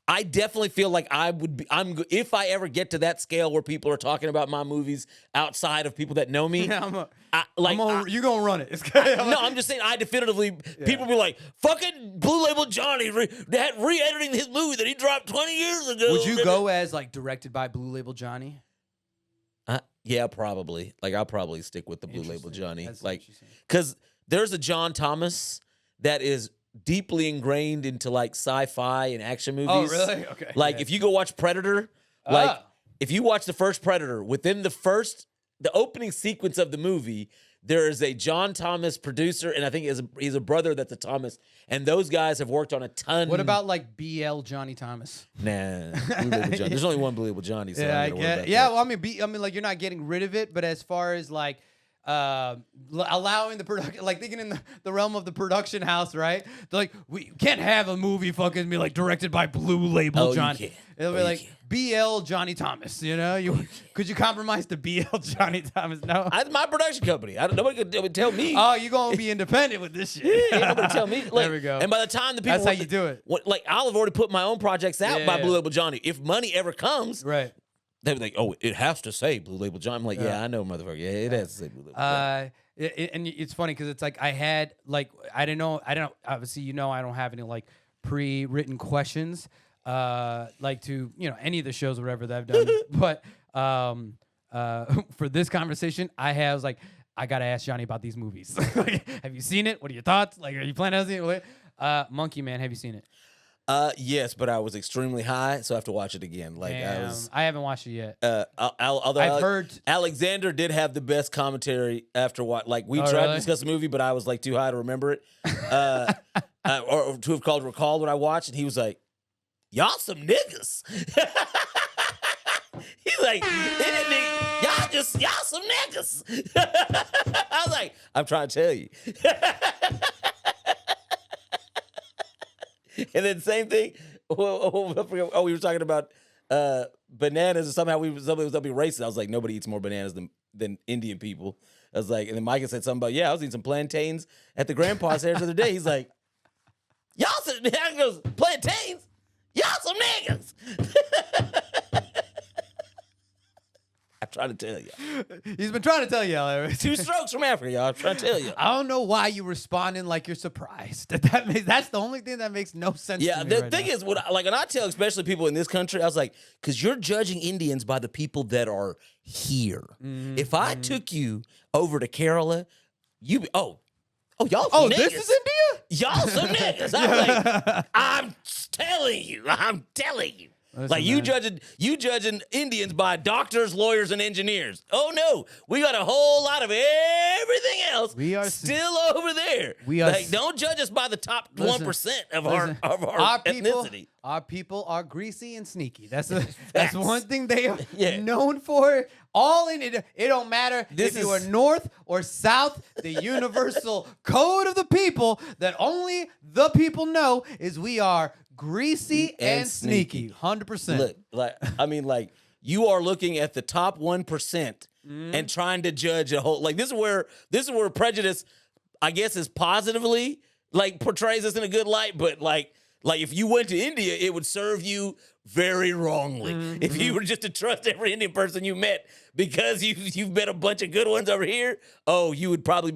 I definitely feel like if I ever get to that scale where people are talking about my movies outside of people that know me, you're gonna run it. No, I'm just saying, I definitively, people be like, fucking Blue Label Johnny re-editing his movie that he dropped 20 years ago. Would you go as, like, directed by Blue Label Johnny? Yeah, probably. Like, I'll probably stick with the Blue Label Johnny. That's like, because there's a John Thomas that is deeply ingrained into, like, sci-fi and action movies. Oh, really? Okay. Like, if you go watch Predator, like, if you watch the first Predator, within the opening sequence of the movie, there is a John Thomas producer, and I think he's a brother that's a Thomas, and those guys have worked on a ton. What about, like, BL Johnny Thomas? Nah, Blue Label Johnny. There's only one Blue Label Johnny, so I get it. Yeah, well, I mean, like, you're not getting rid of it, but as far as, like, allowing the production, like, thinking in the realm of the production house, right? They're like, we can't have a movie fucking be like directed by Blue Label Johnny. It'll be like BL Johnny Thomas. You know, could you compromise the BL Johnny Thomas? No, my production company. Nobody could tell me. Oh, you gonna be independent with this shit? Yeah, nobody tell me. Like, there we go. And by the time the people, that's how you do it. Like, I'll have already put my own projects out by Blue Label Johnny. If money ever comes, right? They were like, oh, it has to say Blue Label Johnny. I'm like, yeah, I know, motherfucker. Yeah, it has to say Blue Label Johnny. And it's funny because it's like I had, like, I don't obviously, you know, I don't have any, like, pre-written questions like to, you know, any of the shows or whatever that I've done. But for this conversation, I was like, I gotta ask Johnny about these movies. Like, have you seen it? What are your thoughts? Like, are you planning on seeing it? Monkey Man, have you seen it? Yes, but I was extremely high, so I have to watch it again. Like, I haven't watched it yet. Although I've heard Alexander did have the best commentary after what, like, we tried to discuss the movie, but I was, like, too high to remember it, or to have called recall what I watched, and he was like, "Y'all some niggas." He's like, y'all some niggas. I was like, I'm trying to tell you. And then same thing. We were talking about bananas, and somehow somebody was up being racist. I was like, nobody eats more bananas than Indian people. I was like, and then Micah said something about, I was eating some plantains at the grandpa's house the other day. He's like, y'all some goes, plantains? Y'all some niggas. I'm trying to tell you. He's been trying to tell you. 2 strokes from Africa, y'all. I'm trying to tell you. I don't know why you responding like you're surprised. That's the only thing that makes no sense to me. Yeah, the thing is, when I tell especially people in this country, I was like, because you're judging Indians by the people that are here. If I took you over to Kerala, y'all some niggas. This is India? Y'all some niggas. I'm like, I'm telling you. Listen, like, you judging Indians by doctors, lawyers, and engineers. Oh no, we got a whole lot of everything else. We are still over there. We are like, don't judge us by the top 1% of our ethnicity. Our people are greasy and sneaky. That's one thing they are known for. All in it. It don't matter if you are north or south. The universal code of the people that only the people know is we are greasy and sneaky. 100%. Look, like, I mean, like, you are looking at the top 1% and trying to judge a whole. Like this is where prejudice, I guess, is positively like portrays us in a good light, but like if you went to India, it would serve you very wrongly if you were just to trust every Indian person you met because you've met a bunch of good ones over here. Oh, you would probably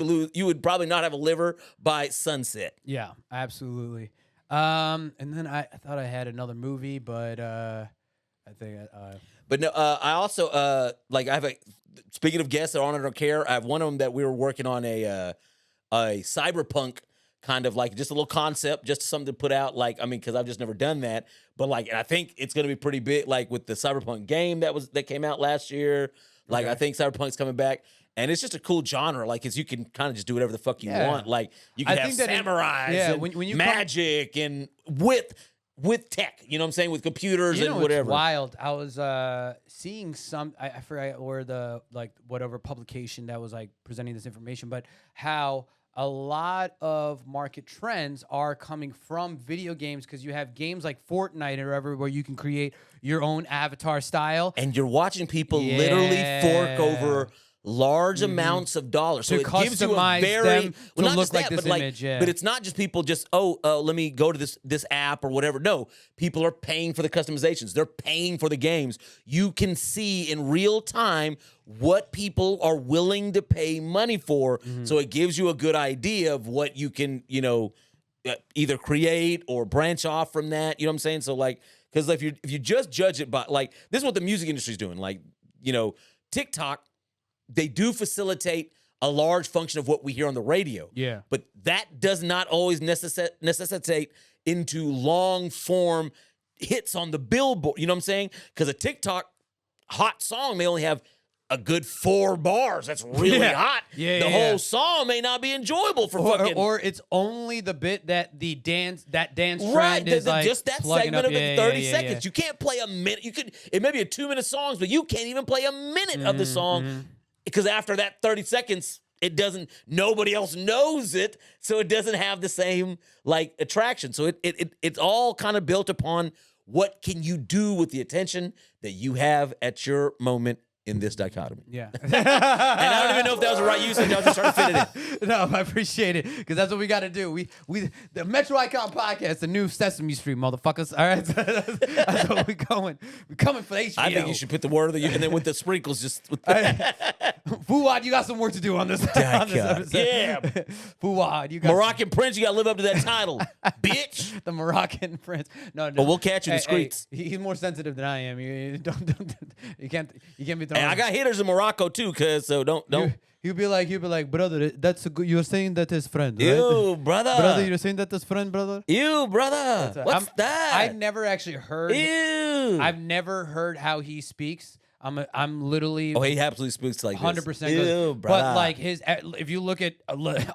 not have a liver by sunset. Yeah, absolutely. And then I thought I had another movie, but I think But no, I also I have speaking of guests that are on Don't Care, I have one of them that we were working on a cyberpunk kind of like just a little concept, just something to put out. Like, I mean, because I've just never done that. But like, and I think it's going to be pretty big. Like with the cyberpunk game that came out last year. Like, I think cyberpunk's coming back, and it's just a cool genre. Like, cause you can kind of just do whatever the fuck you want. Like, you can have samurais, and when you magic, and with tech. You know what I'm saying? With computers and whatever. It's wild. I was seeing I forgot where whatever publication that was like presenting this information, but how a lot of market trends are coming from video games because you have games like Fortnite or whatever where you can create your own avatar style. And you're watching people literally fork over large amounts of dollars. So to it gives you a very to look like this image. But it's not just people just, let me go to this app or whatever. No, people are paying for the customizations. They're paying for the games. You can see in real time what people are willing to pay money for. So it gives you a good idea of what you can, either create or branch off from that. You know what I'm saying? So like, because if you just judge it by like, this is what the music industry is doing. Like, TikTok, they do facilitate a large function of what we hear on the radio. Yeah. But that does not always necessitate into long form hits on the billboard. You know what I'm saying? Because a TikTok hot song may only have a good 4 bars. That's really hot. The whole song may not be enjoyable for fucking. Or it's only the bit that dance right, trend is like just that segment of it, 30 seconds. You can't play a minute. It may be a 2-minute song, but you can't even play a minute of the song. Because after that 30 seconds, nobody else knows it, so it doesn't have the same like attraction. So it's all kind of built upon what can you do with the attention that you have at your moment in this dichotomy. Yeah. And I don't even know if that was the right usage. I was just trying to fit it in. No, I appreciate it because that's what we got to do. We the Metro Icon Podcast, the new Sesame Street, motherfuckers. All right, that's what we going. We coming for HBO. I think you should put the word of the and then with the sprinkles, just with Fuad, you got some work to do on this. On this episode. Yeah, Fuad, you got Moroccan Prince. You got to live up to that title, bitch. The Moroccan Prince. No. But we'll catch you in the streets. He's more sensitive than I am. You can't be throwing. Hey, I got hitters in Morocco too, cuz so don't. He'll be like, brother, that's a good. You're saying that his friend, right? Ew, brother. Brother, you're saying that his friend, brother. Ew, brother. What's that? I've never actually heard. Ew. I've never heard how he speaks. I'm literally. Oh, he absolutely speaks like 100%. Ew, brother. But like if you look at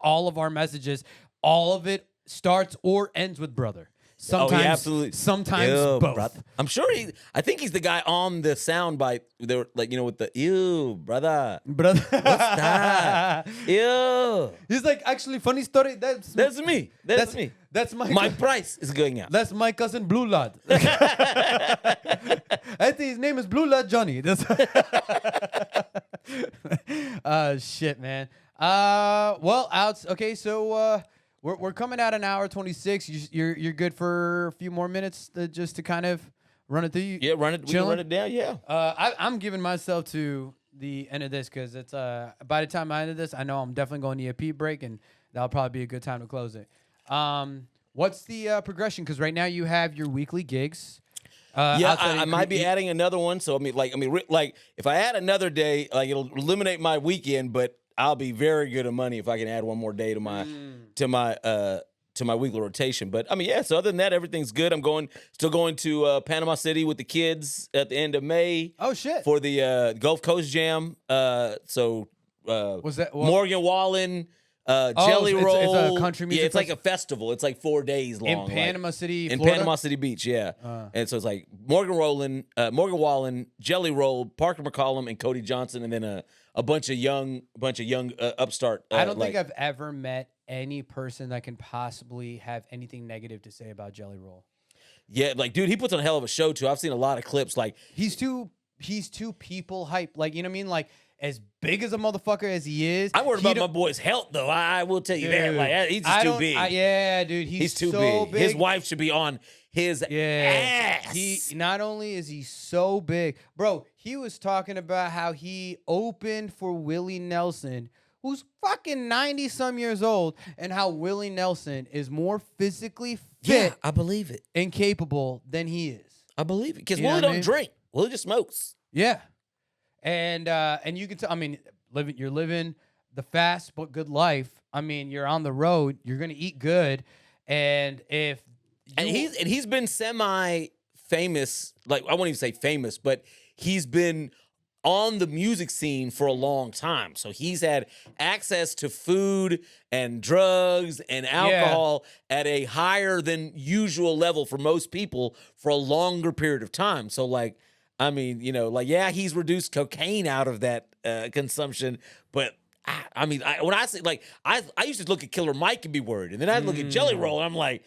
all of our messages, all of it starts or ends with brother. Sometimes, absolutely. Sometimes Ew, both. Brother. I'm sure I think he's the guy on the sound bite. They were like, with the ew, brother. Brother. What's that? Ew. He's like, actually, funny story. That's me. That's me. That's my price is going out. That's my cousin Blue Lad. I think his name is Blue Lad Johnny. That's shit, man. Okay, so we're coming out an hour 26. You're good for a few more minutes just to kind of run it through. Yeah, run it. We can run it down. Yeah. I'm giving myself to the end of this because it's by the time I end this, I know I'm definitely going to need a pee break, and that'll probably be a good time to close it. What's the progression? Because right now you have your weekly gigs. I might be adding another one. So if I add another day, like it'll eliminate my weekend, but I'll be very good at money if I can add one more day to my weekly rotation. But I mean, yeah. So other than that, everything's good. I'm still going to Panama City with the kids at the end of May. Oh shit! For the Gulf Coast Jam. Was that Morgan Wallen? Jelly Roll. It's a country music. Yeah, it's like a festival. It's like 4 days long. In Panama City, in Florida? Panama City Beach, yeah. And so it's like Morgan Wallen, Jelly Roll, Parker McCollum, and Cody Johnson, and then a bunch of young upstart. I don't think I've ever met any person that can possibly have anything negative to say about Jelly Roll. Yeah, like dude, he puts on a hell of a show too. I've seen a lot of clips. Like he's too he's too people hype. Like, you know what I mean? Like, as big as a motherfucker as he is, I'm worried about my boy's health, though. I will tell you that. Like, he's just too big. Yeah, dude, he's too so big. His wife should be on his ass. He not only is he so big, bro. He was talking about how he opened for Willie Nelson, who's fucking 90-some years old, and how Willie Nelson is more physically fit, I believe it, and capable than he is. I believe it because You know Willie what I don't mean? drink. Willie just smokes. Yeah, and you can tell. I mean, you're living the fast but good life. I mean, you're on the road. You're gonna eat good, and if And he's been semi-famous, like I won't even say famous, but he's been on the music scene for a long time. So he's had access to food and drugs and alcohol at a higher than usual level for most people for a longer period of time. So like, I mean, you know, like, yeah, he's reduced cocaine out of that consumption, but I mean, when I say, like, I used to look at Killer Mike and be worried, and then I'd look at Jelly Roll, and I'm like,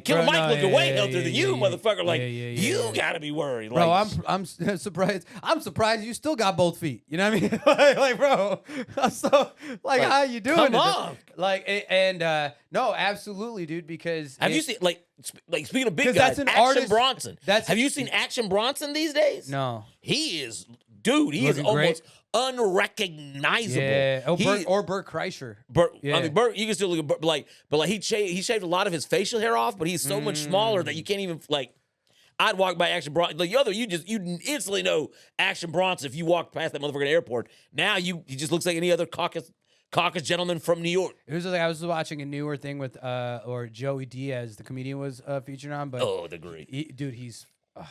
Killer Mike looking way healthier than you, motherfucker. Like, you gotta be worried. Bro, Like, I'm surprised. I'm surprised you still got both feet. You know what I mean? like, bro, I'm so like, how you doing? come on. Like, no, absolutely, dude. Because have you seen like speaking of big 'cause guys, that's an Action artist- Bronson? that's- Have you seen Action Bronson these days? No. He is, dude. He is Looking great. almost unrecognizable. Yeah. Oh, He- Bert Kreischer. Bert, Yeah. I mean, Bert, you can still look at Bert, but he shaved a lot of his facial hair off, but he's so much smaller that you can't even like. I'd walk by Action Bronson. Like the other, you instantly know Action Bronson if you walk past that motherfucker in the airport. Now he just looks like any other caucus gentleman from New York. It was like I was watching a newer thing with or Joey Diaz, the comedian, was featured on. But The great. dude, I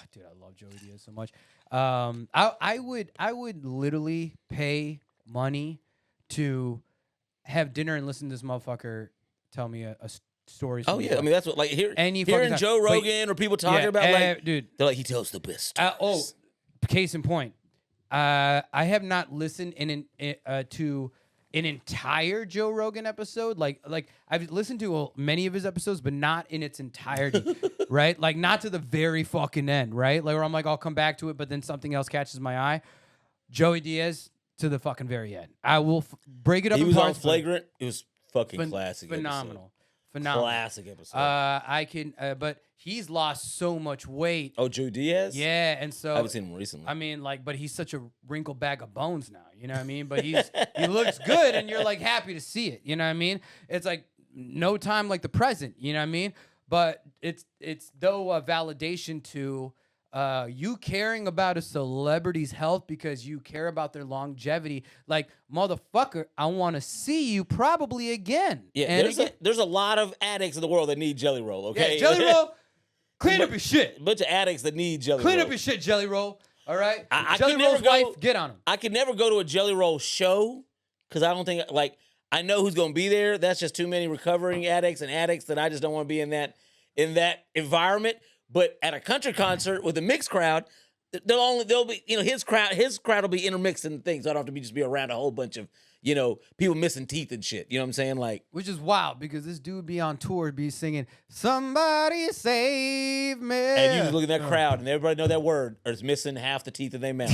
love Joey Diaz so much. I would literally pay money to have dinner and listen to this motherfucker tell me a story. Oh yeah, I mean that's what like hearing fucking time. Joe But- Rogan or people talking Yeah, about like dude. they're like he tells the best. Case in point, I have not listened to an entire Joe Rogan episode. Like I've listened to many of his episodes, but not in its entirety, right? Like not to the very fucking end, right? Like where I'm like, I'll come back to it, but then something else catches my eye. Joey Diaz to the fucking very end. I will break it up. He in was on parts, but Flagrant. It was fucking classic. phenomenal. Classic episode. I can, but he's lost so much weight. Oh, Joe Diaz? Yeah, and so I haven't seen him recently. I mean, like, but he's such a wrinkled bag of bones now. You know what I mean? But he looks good, and you're like happy to see it. You know what I mean? It's like no time like the present. You know what I mean? But it's though a validation to you caring about a celebrity's health because you care about their longevity. Like, motherfucker, I want to see you probably again. Yeah, And there's a lot of addicts in the world that need Jelly Roll, okay? yeah, Jelly Roll, clean up your shit. A bunch of addicts that need Jelly Clean Roll. up your shit, Jelly Roll. All right? I Jelly could never Roll's go- wife, get on him. I could never go to a Jelly Roll show because I don't think, like, I know who's going to be there. That's just too many recovering addicts and addicts that I just don't want to be in that environment. But at a country concert with a mixed crowd, they'll be, you know, his crowd will be intermixed in things. I don't have to just be around a whole bunch of, you know, people missing teeth and shit. You know what I'm saying? Like, Which is wild because this dude be on tour, be singing, "Somebody save me." and you just look at that crowd and everybody know that word or it's missing half the teeth in their mouth.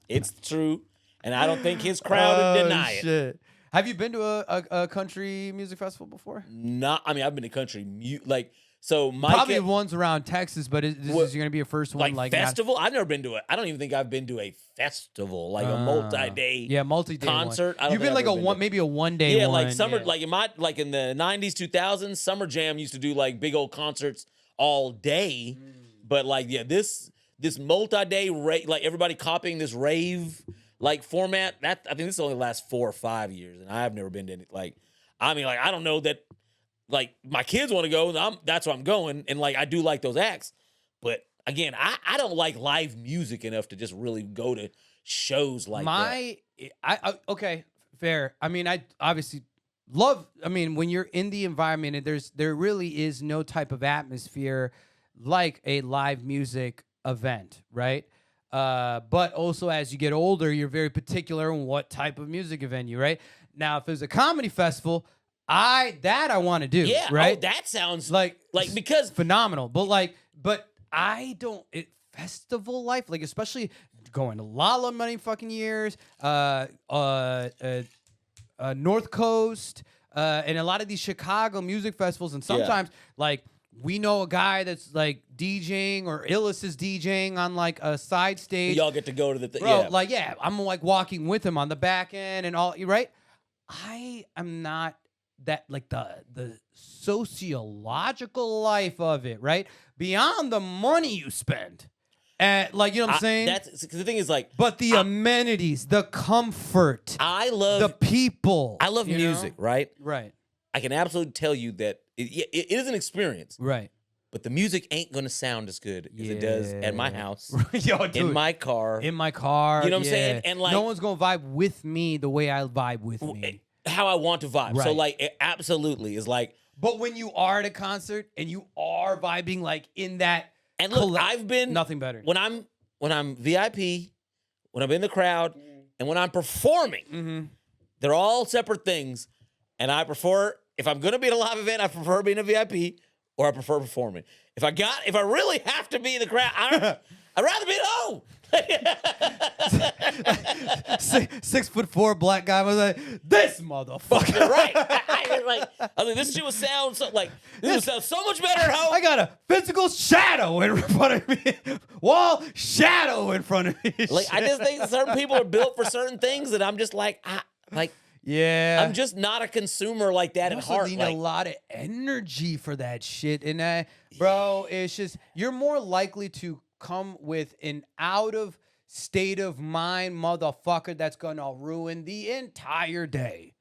It's true. And I don't think his crowd would deny it. Shit. Have you been to a country music festival before? I mean, I've been to country, so Mike. Probably ones around Texas, but this is going to be your first one. Like not- festival? I've never been to it. I don't even think I've been to a festival, like a multi-day multi-day concert. I don't You've think been I've like ever been to- maybe a one-day Yeah, one. like summer, like in the 90s, 2000s, Summer Jam used to do like big old concerts all day. But like, yeah, this multi-day like everybody copying this rave like format. That I think this only lasts 4 or 5 years, and I've never been to any. Like, I mean, like I don't know that. Like my kids want to go, and that's where I'm going, and like I do like those acts, but again, I don't like live music enough to just really go to shows like that. Okay, fair. I mean, I obviously love. I mean, when you're in the environment, and there really is no type of atmosphere like a live music event, right? But also as you get older, you're very particular on what type of music event you, right? Now, if there's a comedy festival, I want to do. Yeah, right. that sounds like because phenomenal. But I don't. festival life, like especially going to Lala many fucking years, North Coast, and a lot of these Chicago music festivals, and sometimes like we know a guy that's like DJing or Illis is DJing on like a side stage. Y'all get to go to the Bro, I'm like walking with him on the back end and all. Right? I am not that like the sociological life of it. Right? Beyond the money you spend. Like, you know what I'm saying? That's the thing is like, but the amenities, the comfort, I love the people. I love music, right? Right. I can absolutely tell you that it is an experience, Right. but the music ain't gonna sound as good as it does at my house, Yo, dude, in my car. you know what I'm saying? And like, no one's gonna vibe with me the way I vibe with me. how I want to vibe. So Right. like, it absolutely is like. But when you are at a concert and you are vibing like in that, And look, I've been nothing better. when I'm VIP, when I'm in the crowd, and when I'm performing. They're all separate things, and I prefer, if I'm gonna be at a live event, I prefer being a VIP or I prefer performing. If I really have to be in the crowd, I'd rather be at home. 6'4" black guy was like, this motherfucker. Right? I mean, this shit would sound so much better at home. I got a physical shadow in front of me. Wall shadow in front of me. Like, I just think certain people are built for certain things that I'm just like, yeah. I'm just not a consumer like that You at also heart. need Like, a lot of energy for that shit. And bro, it's just, you're more likely to come with an out of state of mind motherfucker that's gonna ruin the entire day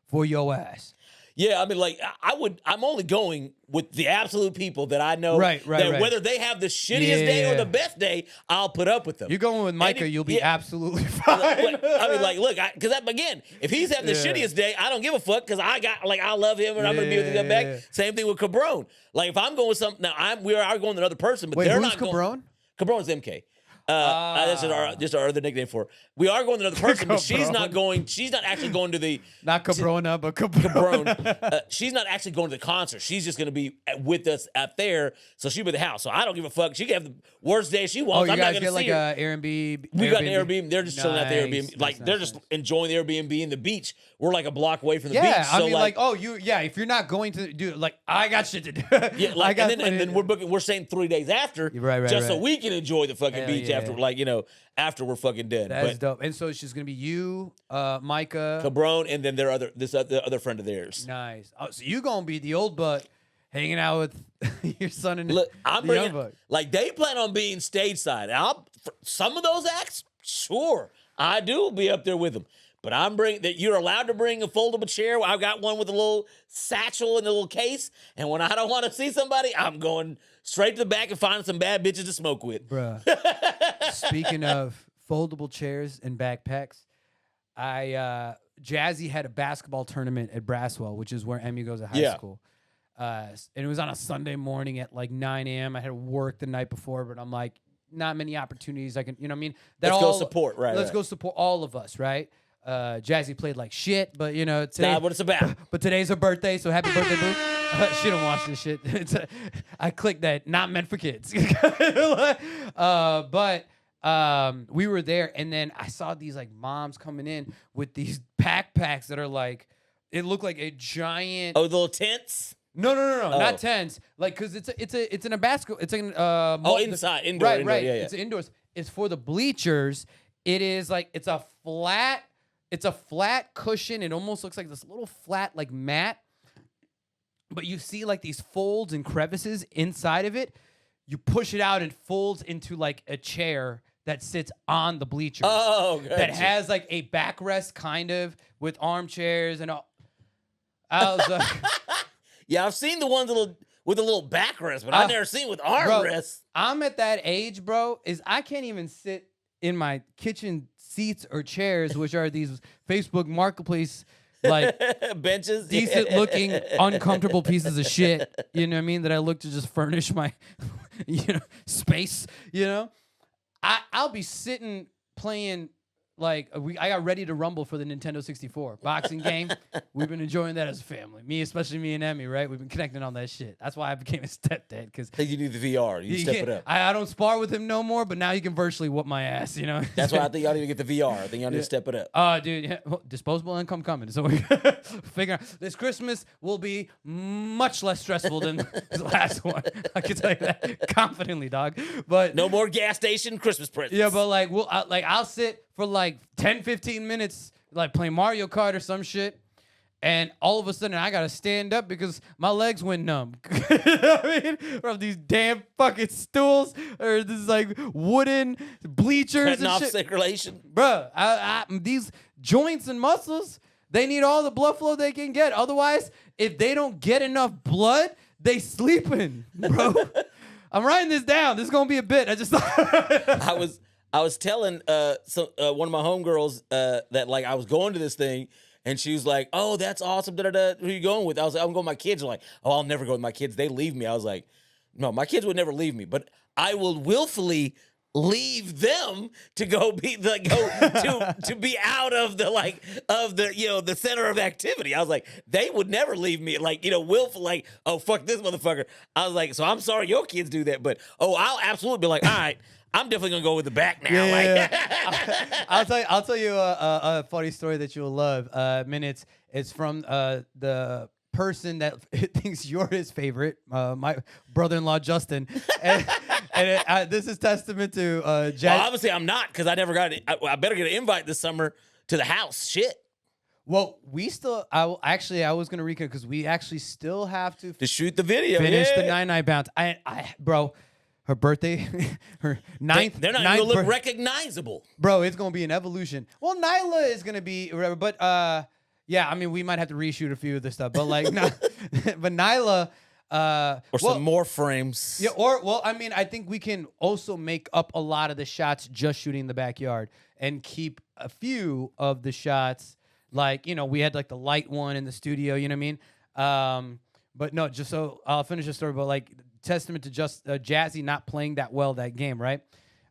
for your ass. yeah, I mean, like, I'm only going with the absolute people that I know. Right. Whether they have the shittiest day or the best day, I'll put up with them. You're going with Micah, you'll be absolutely fine. I mean, like, look, because again, if he's having the shittiest day, I don't give a fuck because I love him and I'm gonna be with him back. Same thing with Cabron. Like, if I'm going with something, now we are going with another person, but Wait, they're who's not going. Cabron? Cabron's MK. That's just our other nickname for her. We are going to another person, but she's not going. She's not actually going to the Not Cabrona, but Cabron. she's not actually going to the concert. She's just going to be with us out there. So she'll be at the house. So I don't give a fuck. She can have the worst day she wants. Oh, you I'm not guys going get to like see her. a Airbnb. We got an Airbnb. They're just chilling out the Airbnb. Like, they're just nice. enjoying the Airbnb and the beach. We're like a block away from the beach. Yeah, I So mean, like, if you're not going to do it, like, I got shit to do. yeah, like, and then we're staying 3 days after, Right, just so right. we can enjoy the fucking Hell beach yeah. after, like, after we're fucking dead. That's But dope. And so it's just gonna be you, Micah. Cabron, and then their other friend of theirs. Nice. Oh, so you gonna be the old buck hanging out with your son and Look, I'm the young bringing, buck. like, they plan on being stage side. For some of those acts, sure, I do be up there with them. But I'm bringing that you're allowed to bring a foldable chair. I've got one with a little satchel and a little case. And when I don't want to see somebody, I'm going straight to the back and finding some bad bitches to smoke with. Bruh. Speaking of foldable chairs and backpacks, Jazzy had a basketball tournament at Braswell, which is where Emmy goes to high school. And it was on a Sunday morning at like 9 a.m. I had to work the night before, but I'm like, not many opportunities I can, you know what I mean? Let's go support, right? Let's go support all of us, right? Jazzy played like shit, but It's not what it's about. But today's her birthday, so happy birthday, boo. She don't watch this shit. I clicked that, not meant for kids. But we were there, and then I saw these like moms coming in with these backpacks that are like, it looked like a giant. Oh, the little tents? No, Oh. not tents. Like, cause it's in a basketball. It's in Inside, indoor, right, indoor, right. yeah. It's indoors. It's for the bleachers. It is like it's a flat cushion. It almost looks like this little flat like mat. But you see like these folds and crevices inside of it. You push it out and folds into like a chair that sits on the bleachers. Oh, gotcha. That has like a backrest kind of with armchairs and all. I was like, Yeah, I've seen the ones with a little backrest, but I've never seen with armrests. I'm at that age, bro, is I can't even sit in my kitchen seats or chairs, which are these Facebook Marketplace, like, Benches. decent looking, uncomfortable pieces of shit. You know what I mean? That I look to just furnish my, space. I'll be sitting playing like I got Ready to Rumble for the Nintendo 64 boxing game. We've been enjoying that as a family. Especially me and Emmy, right? We've been connecting on that shit. That's why I became a stepdad, because You need the VR. You step it up. I don't spar with him no more, but now he can virtually whoop my ass. You know. That's why I think y'all need to get the VR. I think y'all need to step it up. Dude, yeah, well, disposable income coming. So we figure out this Christmas will be much less stressful than the last one. I can tell you that confidently, dog. But No more gas station Christmas presents. yeah, but like I'll sit for like 10, 15 minutes, like playing Mario Kart or some shit. And all of a sudden, I gotta stand up because my legs went numb. I mean, from these damn fucking stools or this like wooden bleachers Cutting and off shit. circulation. Bruh, these joints and muscles, they need all the blood flow they can get. Otherwise, if they don't get enough blood, they sleeping, bro. I'm writing this down. This is gonna be a bit. I just I was telling one of my homegirls that like I was going to this thing, and she was like, "Oh, that's awesome. Da, da, da. Who are you going with?" I was like, "I'm going with my kids." They're like, "Oh, I'll never go with my kids. They leave me." I was like, "No, my kids would never leave me, but I will willfully leave them to go be to be out of the center of activity." I was like, they would never leave me, willful, like, oh, fuck this motherfucker. I was like, so I'm sorry your kids do that, but I'll absolutely be like, all right, I'm definitely gonna go with the back now. Yeah. I'll tell you a funny story that you'll love. It's from the person that thinks you're his favorite, my brother-in-law Justin, and this is testament to Well, obviously I'm not, because I never got it. I better get an invite this summer to the house. Shit. Well, we still. I was gonna recap because we actually still have to shoot the video. finish yeah. the 99 bounce. Bro, her birthday, her ninth. They're not ninth even gonna look recognizable. Bro, it's gonna be an evolution. Well, Nyla is gonna be whatever, but yeah, I mean, we might have to reshoot a few of this stuff, but like, no, but Nyla. Or some more frames. Yeah, I mean, I think we can also make up a lot of the shots just shooting in the backyard and keep a few of the shots, like, we had like the light one in the studio, you know what I mean? But no, just so I'll finish the story, but like, testament to just Jazzy not playing that well that game, right?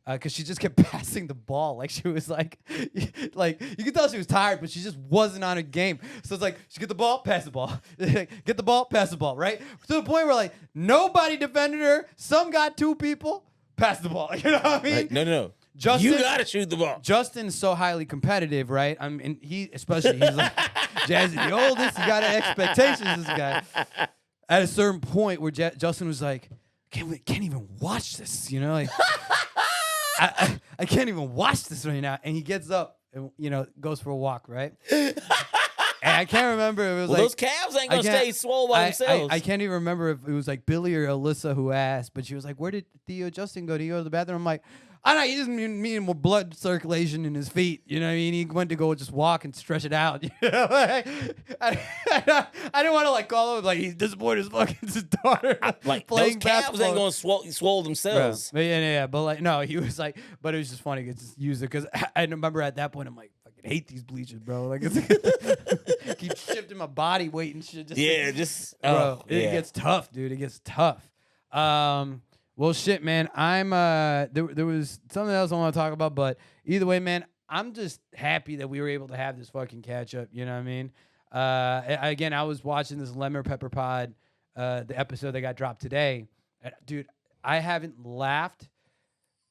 Because she just kept passing the ball. Like, she was like you could tell she was tired, but she just wasn't on a game. So it's like, she get the ball, pass the ball. Get the ball, pass the ball, right? To the point where, like, nobody defended her. Some got two people, pass the ball. You know what I mean? Like, no. Justin, you got to shoot the ball. Justin's so highly competitive, right? I mean, he's like, Jazzy the oldest. He got expectations, this guy. At a certain point where Justin was like, can't even watch this, like... I can't even watch this right now. And he gets up and, goes for a walk, right? And I can't remember if it was those calves ain't going to stay swole by themselves. I can't even remember if it was like Billy or Alyssa who asked, but she was like, where did Theo Justin go? Did he go to the bathroom? I'm like, I know, he just mean more blood circulation in his feet. You know what I mean? He went to go just walk and stretch it out. I didn't want to like call him like he's disappointed as fucking his daughter. Like, playing those calves basketball. ain't going to swole themselves. But yeah. But like, no, he was like, but it was just funny to just use it because I remember at that point I'm like, fucking hate these bleachers, bro. Like, it's keep shifting my body weight and shit. Bro, it gets tough, dude. It gets tough. Well, shit, man. I'm there was something else I want to talk about, but either way, man, I'm just happy that we were able to have this fucking catch up. You know what I mean? Again, I was watching this Lemon Pepper Pod, the episode that got dropped today. Dude, I haven't laughed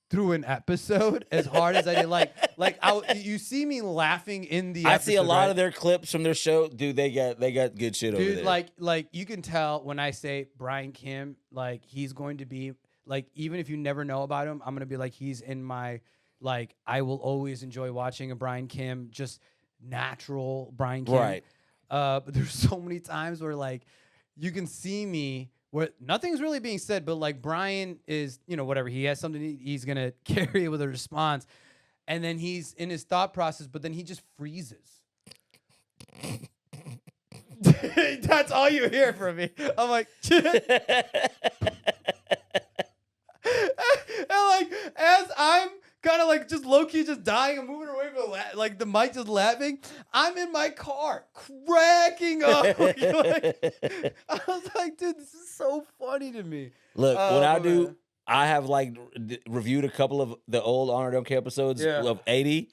through an episode as hard as I did. You see me laughing in the episode. I see a lot of their clips from their show. Dude, they got good shit over there. Dude, like you can tell when I say Brian Kim, like he's going to be like, even if you never know about him, I'm gonna be like, he's in my, like, I will always enjoy watching a Brian Kim, just natural Brian Kim. Right. But there's so many times where like you can see me where nothing's really being said, but like Brian is, whatever, he has something he's gonna carry with a response, and then he's in his thought process, but then he just freezes. That's all you hear from me. I'm like, and like as I'm kind of like just low key just dying and moving away from the mic, just laughing, I'm in my car cracking up. I was like, dude, this is so funny to me. Look, when I have like reviewed a couple of the old Honor Don't Care episodes of 80,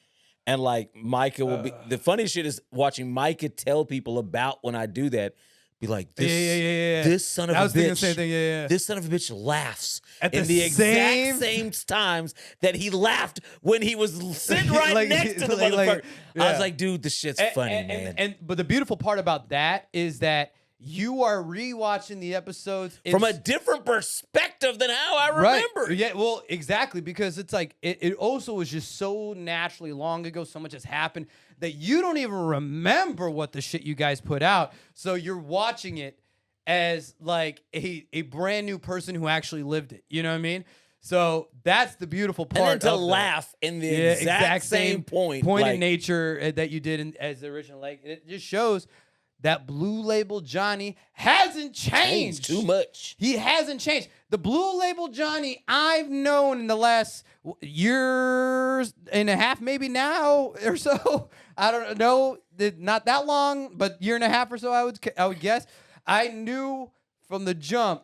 And like Micah will be the funniest shit is watching Micah tell people about when I do that. Be like, this son of a bitch. Thinking the same thing. Yeah. This son of a bitch laughs At in the exact same times that he laughed when he was sitting right next to the motherfucker. I was like, dude, this shit's funny, man. But the beautiful part about that is that you are rewatching the episodes from a different perspective than how I remember. Right. Yeah, well, exactly, because it's like it also was just so naturally long ago. So much has happened that you don't even remember what the shit you guys put out. So you're watching it as like a brand new person who actually lived it. You know what I mean? So that's the beautiful part. And then to laugh in the exact same point in nature that you did as the original. Like, it just shows that Blue Label Johnny hasn't changed too much. He hasn't changed. The Blue Label Johnny I've known in the last years and a half, maybe now or so. I don't know, not that long, but year and a half or so. I would guess. I knew from the jump,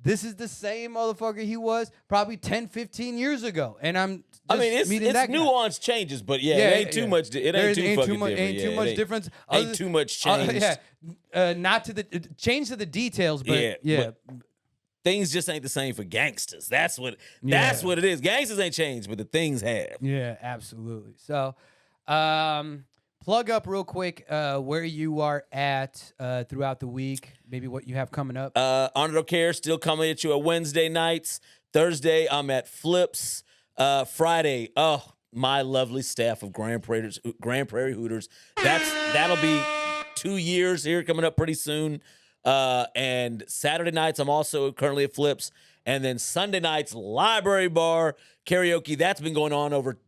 this is the same motherfucker he was probably 10, 15 years ago, and it's nuance changes, but it ain't too much. It ain't too fucking different. Ain't too much difference. Ain't too much change. Not to the change to the details, but but things just ain't the same for gangsters. That's what it is. Gangsters ain't changed, but the things have. Yeah, absolutely. So, plug up real quick where you are at throughout the week. Maybe what you have coming up. ONAIRDONTCARE still coming at you at Wednesday nights. Thursday, I'm at Flips. Friday, my lovely staff of Grand Prairie Hooters. That'll be 2 years here coming up pretty soon. And Saturday nights, I'm also currently at Flips. And then Sunday nights, Library Bar, karaoke. That's been going on over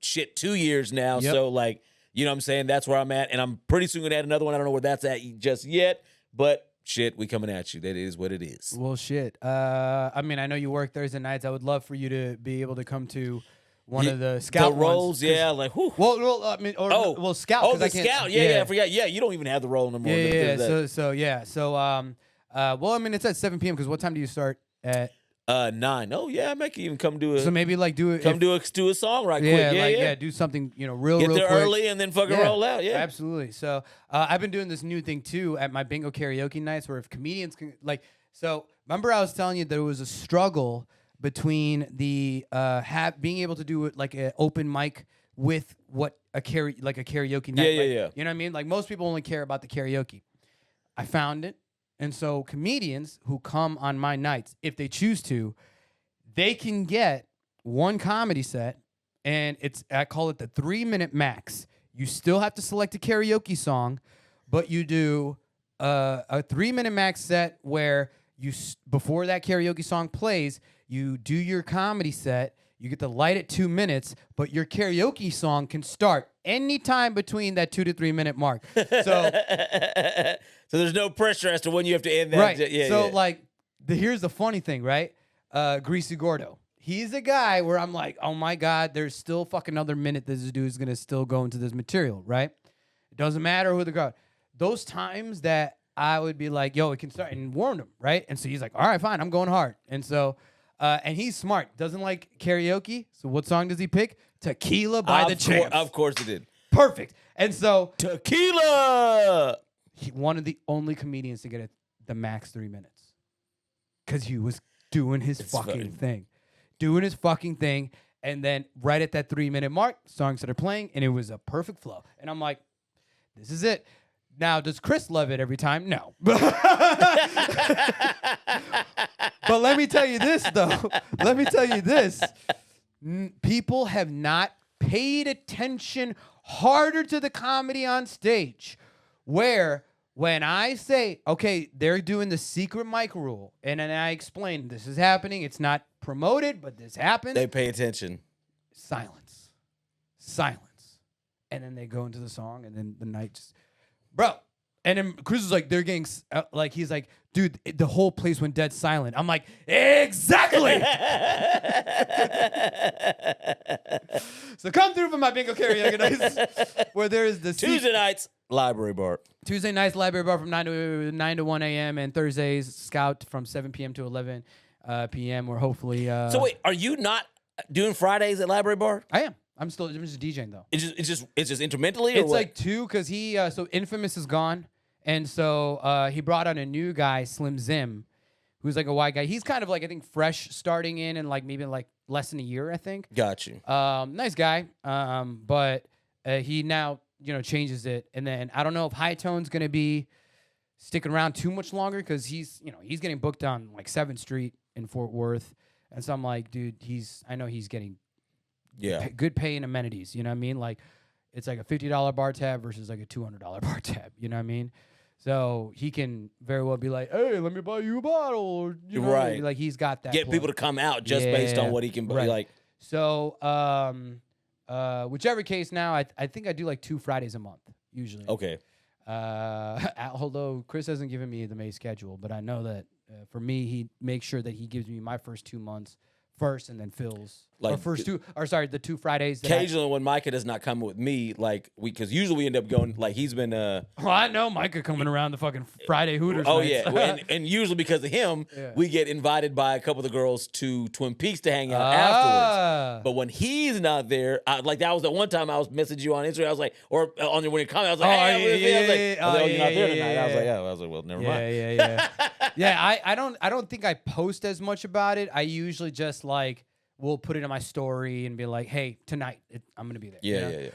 2 years now. Yep. So, like, you know what I'm saying? That's where I'm at. And I'm pretty soon going to add another one. I don't know where that's at just yet. But shit, we coming at you. That is what it is. Well, shit. I mean, I know you work Thursday nights. I would love for you to be able to come to one of the scout roles. Yeah, like who? Well, I mean, scout. Oh, the scout. Yeah, I forgot. Yeah, you don't even have the role no more. Yeah. So, well, I mean, it's at 7 p.m. because what time do you start at? 9. Oh yeah, I might even come do it. So maybe like do a song right quick. Yeah, do something real Get real there quick. early and then fucking roll out. Yeah, absolutely. So I've been doing this new thing too at my bingo karaoke nights where if comedians can so remember I was telling you there was a struggle between the being able to do it like an open mic with what a karaoke night. Yeah. You know what I mean? Like most people only care about the karaoke. I found it. And so comedians who come on my nights, if they choose to, they can get one comedy set, and I call it the 3-minute max. You still have to select a karaoke song, but you do a 3-minute max set where before that karaoke song plays, you do your comedy set. You get the light at 2 minutes, but your karaoke song can start anytime between that 2 to 3 minute mark. So, so there's no pressure as to when you have to end that. Right. Here's the funny thing, right? Greasy Gordo. He's a guy where I'm like, oh my God, there's still fucking another minute this dude is going to still go into this material, right? It doesn't matter who the crowd. Those times that I would be like, yo, it can start, and warned him, right? And so he's like, all right, fine, I'm going hard. And so... and he's smart. Doesn't like karaoke. So what song does he pick? Tequila by the Champs. Of course he did. Perfect. And so Tequila. One of the only comedians to get the max 3 minutes. Because he was doing his fucking thing. Doing his fucking thing. And then right at that 3 minute mark, songs that are playing, and it was a perfect flow. And I'm like, this is it. Now, does Chris love it every time? No. But let me tell you this, though. Let me tell you this. People have not paid attention harder to the comedy on stage. Where when I say, okay, they're doing the secret mic rule, and then I explain this is happening. It's not promoted, but this happens. They pay attention. Silence. And then they go into the song, and then the night just... Bro, and then Chris is like, they're getting, he's like, dude, the whole place went dead silent. I'm like, exactly. So come through for my bingo karaoke nights, where there is the Tuesday nights, Library Bar. Tuesday nights, Library Bar from 9 to 1 a.m. and Thursdays, Scout from 7 p.m. to 11 p.m. Or hopefully. So wait, are you not doing Fridays at Library Bar? I am. I'm just DJing though. It's just intermittently. Or It's what? like 2 because he so Infamous is gone, and so he brought on a new guy, Slim Zim, who's like a white guy. He's kind of like I think fresh starting in and like maybe like less than a year, I think. Got you. Nice guy. But he now changes it, and then I don't know if High Tone's gonna be sticking around too much longer because he's getting booked on like 7th Street in Fort Worth, and so I'm like, dude, I know he's getting good pay and amenities. You know what I mean? Like it's like a $50 bar tab versus like a $200 bar tab. You know what I mean? So he can very well be like, hey, let me buy you a bottle. Or, right. Like he's got that. Get people to come out just based on what he can buy. Right. Like, so, whichever case now, I think I do like 2 Fridays a month usually. okay. Although Chris hasn't given me the May schedule, but I know that for me, he makes sure that he gives me my first 2 months first, and then Phil's Like the 2 Fridays. Occasionally, when Micah does not come with me, like because usually we end up going like he's been. Well, I know Micah coming around the fucking Friday Hooters. Oh nights. yeah, and usually because of him, we get invited by a couple of the girls to Twin Peaks to hang out afterwards. But when he's not there, that was the one time I was messaging you on Instagram. I was like, or on when you comment, I was like, hey, I was like, you're not there tonight. I was like, well, never mind. Yeah. I don't think I post as much about it. I usually just like will put it in my story and be like, hey, tonight I'm gonna be there. Yeah.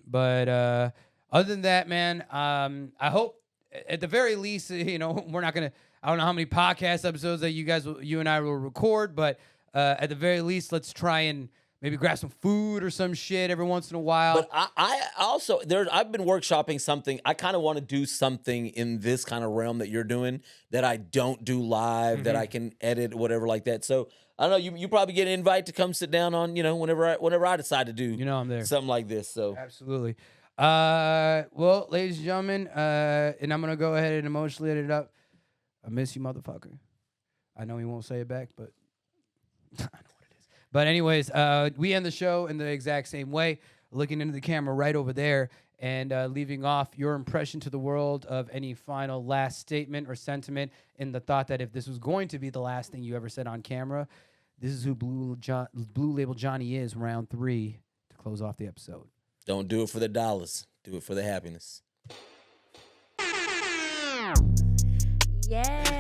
But other than that, man, I hope at the very least, we're not gonna. I don't know how many podcast episodes that you and I will record, but at the very least, let's try and maybe grab some food or some shit every once in a while. But I also I've been workshopping something. I kind of want to do something in this kind of realm that you're doing that I don't do live, that I can edit, whatever like that. So I don't know. You probably get an invite to come sit down on whenever I decide to do I'm there something like this. So absolutely. Well, ladies and gentlemen, and I'm gonna go ahead and emotionally edit it up. I miss you, motherfucker. I know he won't say it back, but I know what it is. But anyways, we end the show in the exact same way, looking into the camera right over there and leaving off your impression to the world of any final last statement or sentiment in the thought that if this was going to be the last thing you ever said on camera, this is who Blue Label Johnny is, round 3, to close off the episode. don't do it for the dollars. Do it for the happiness. Yeah.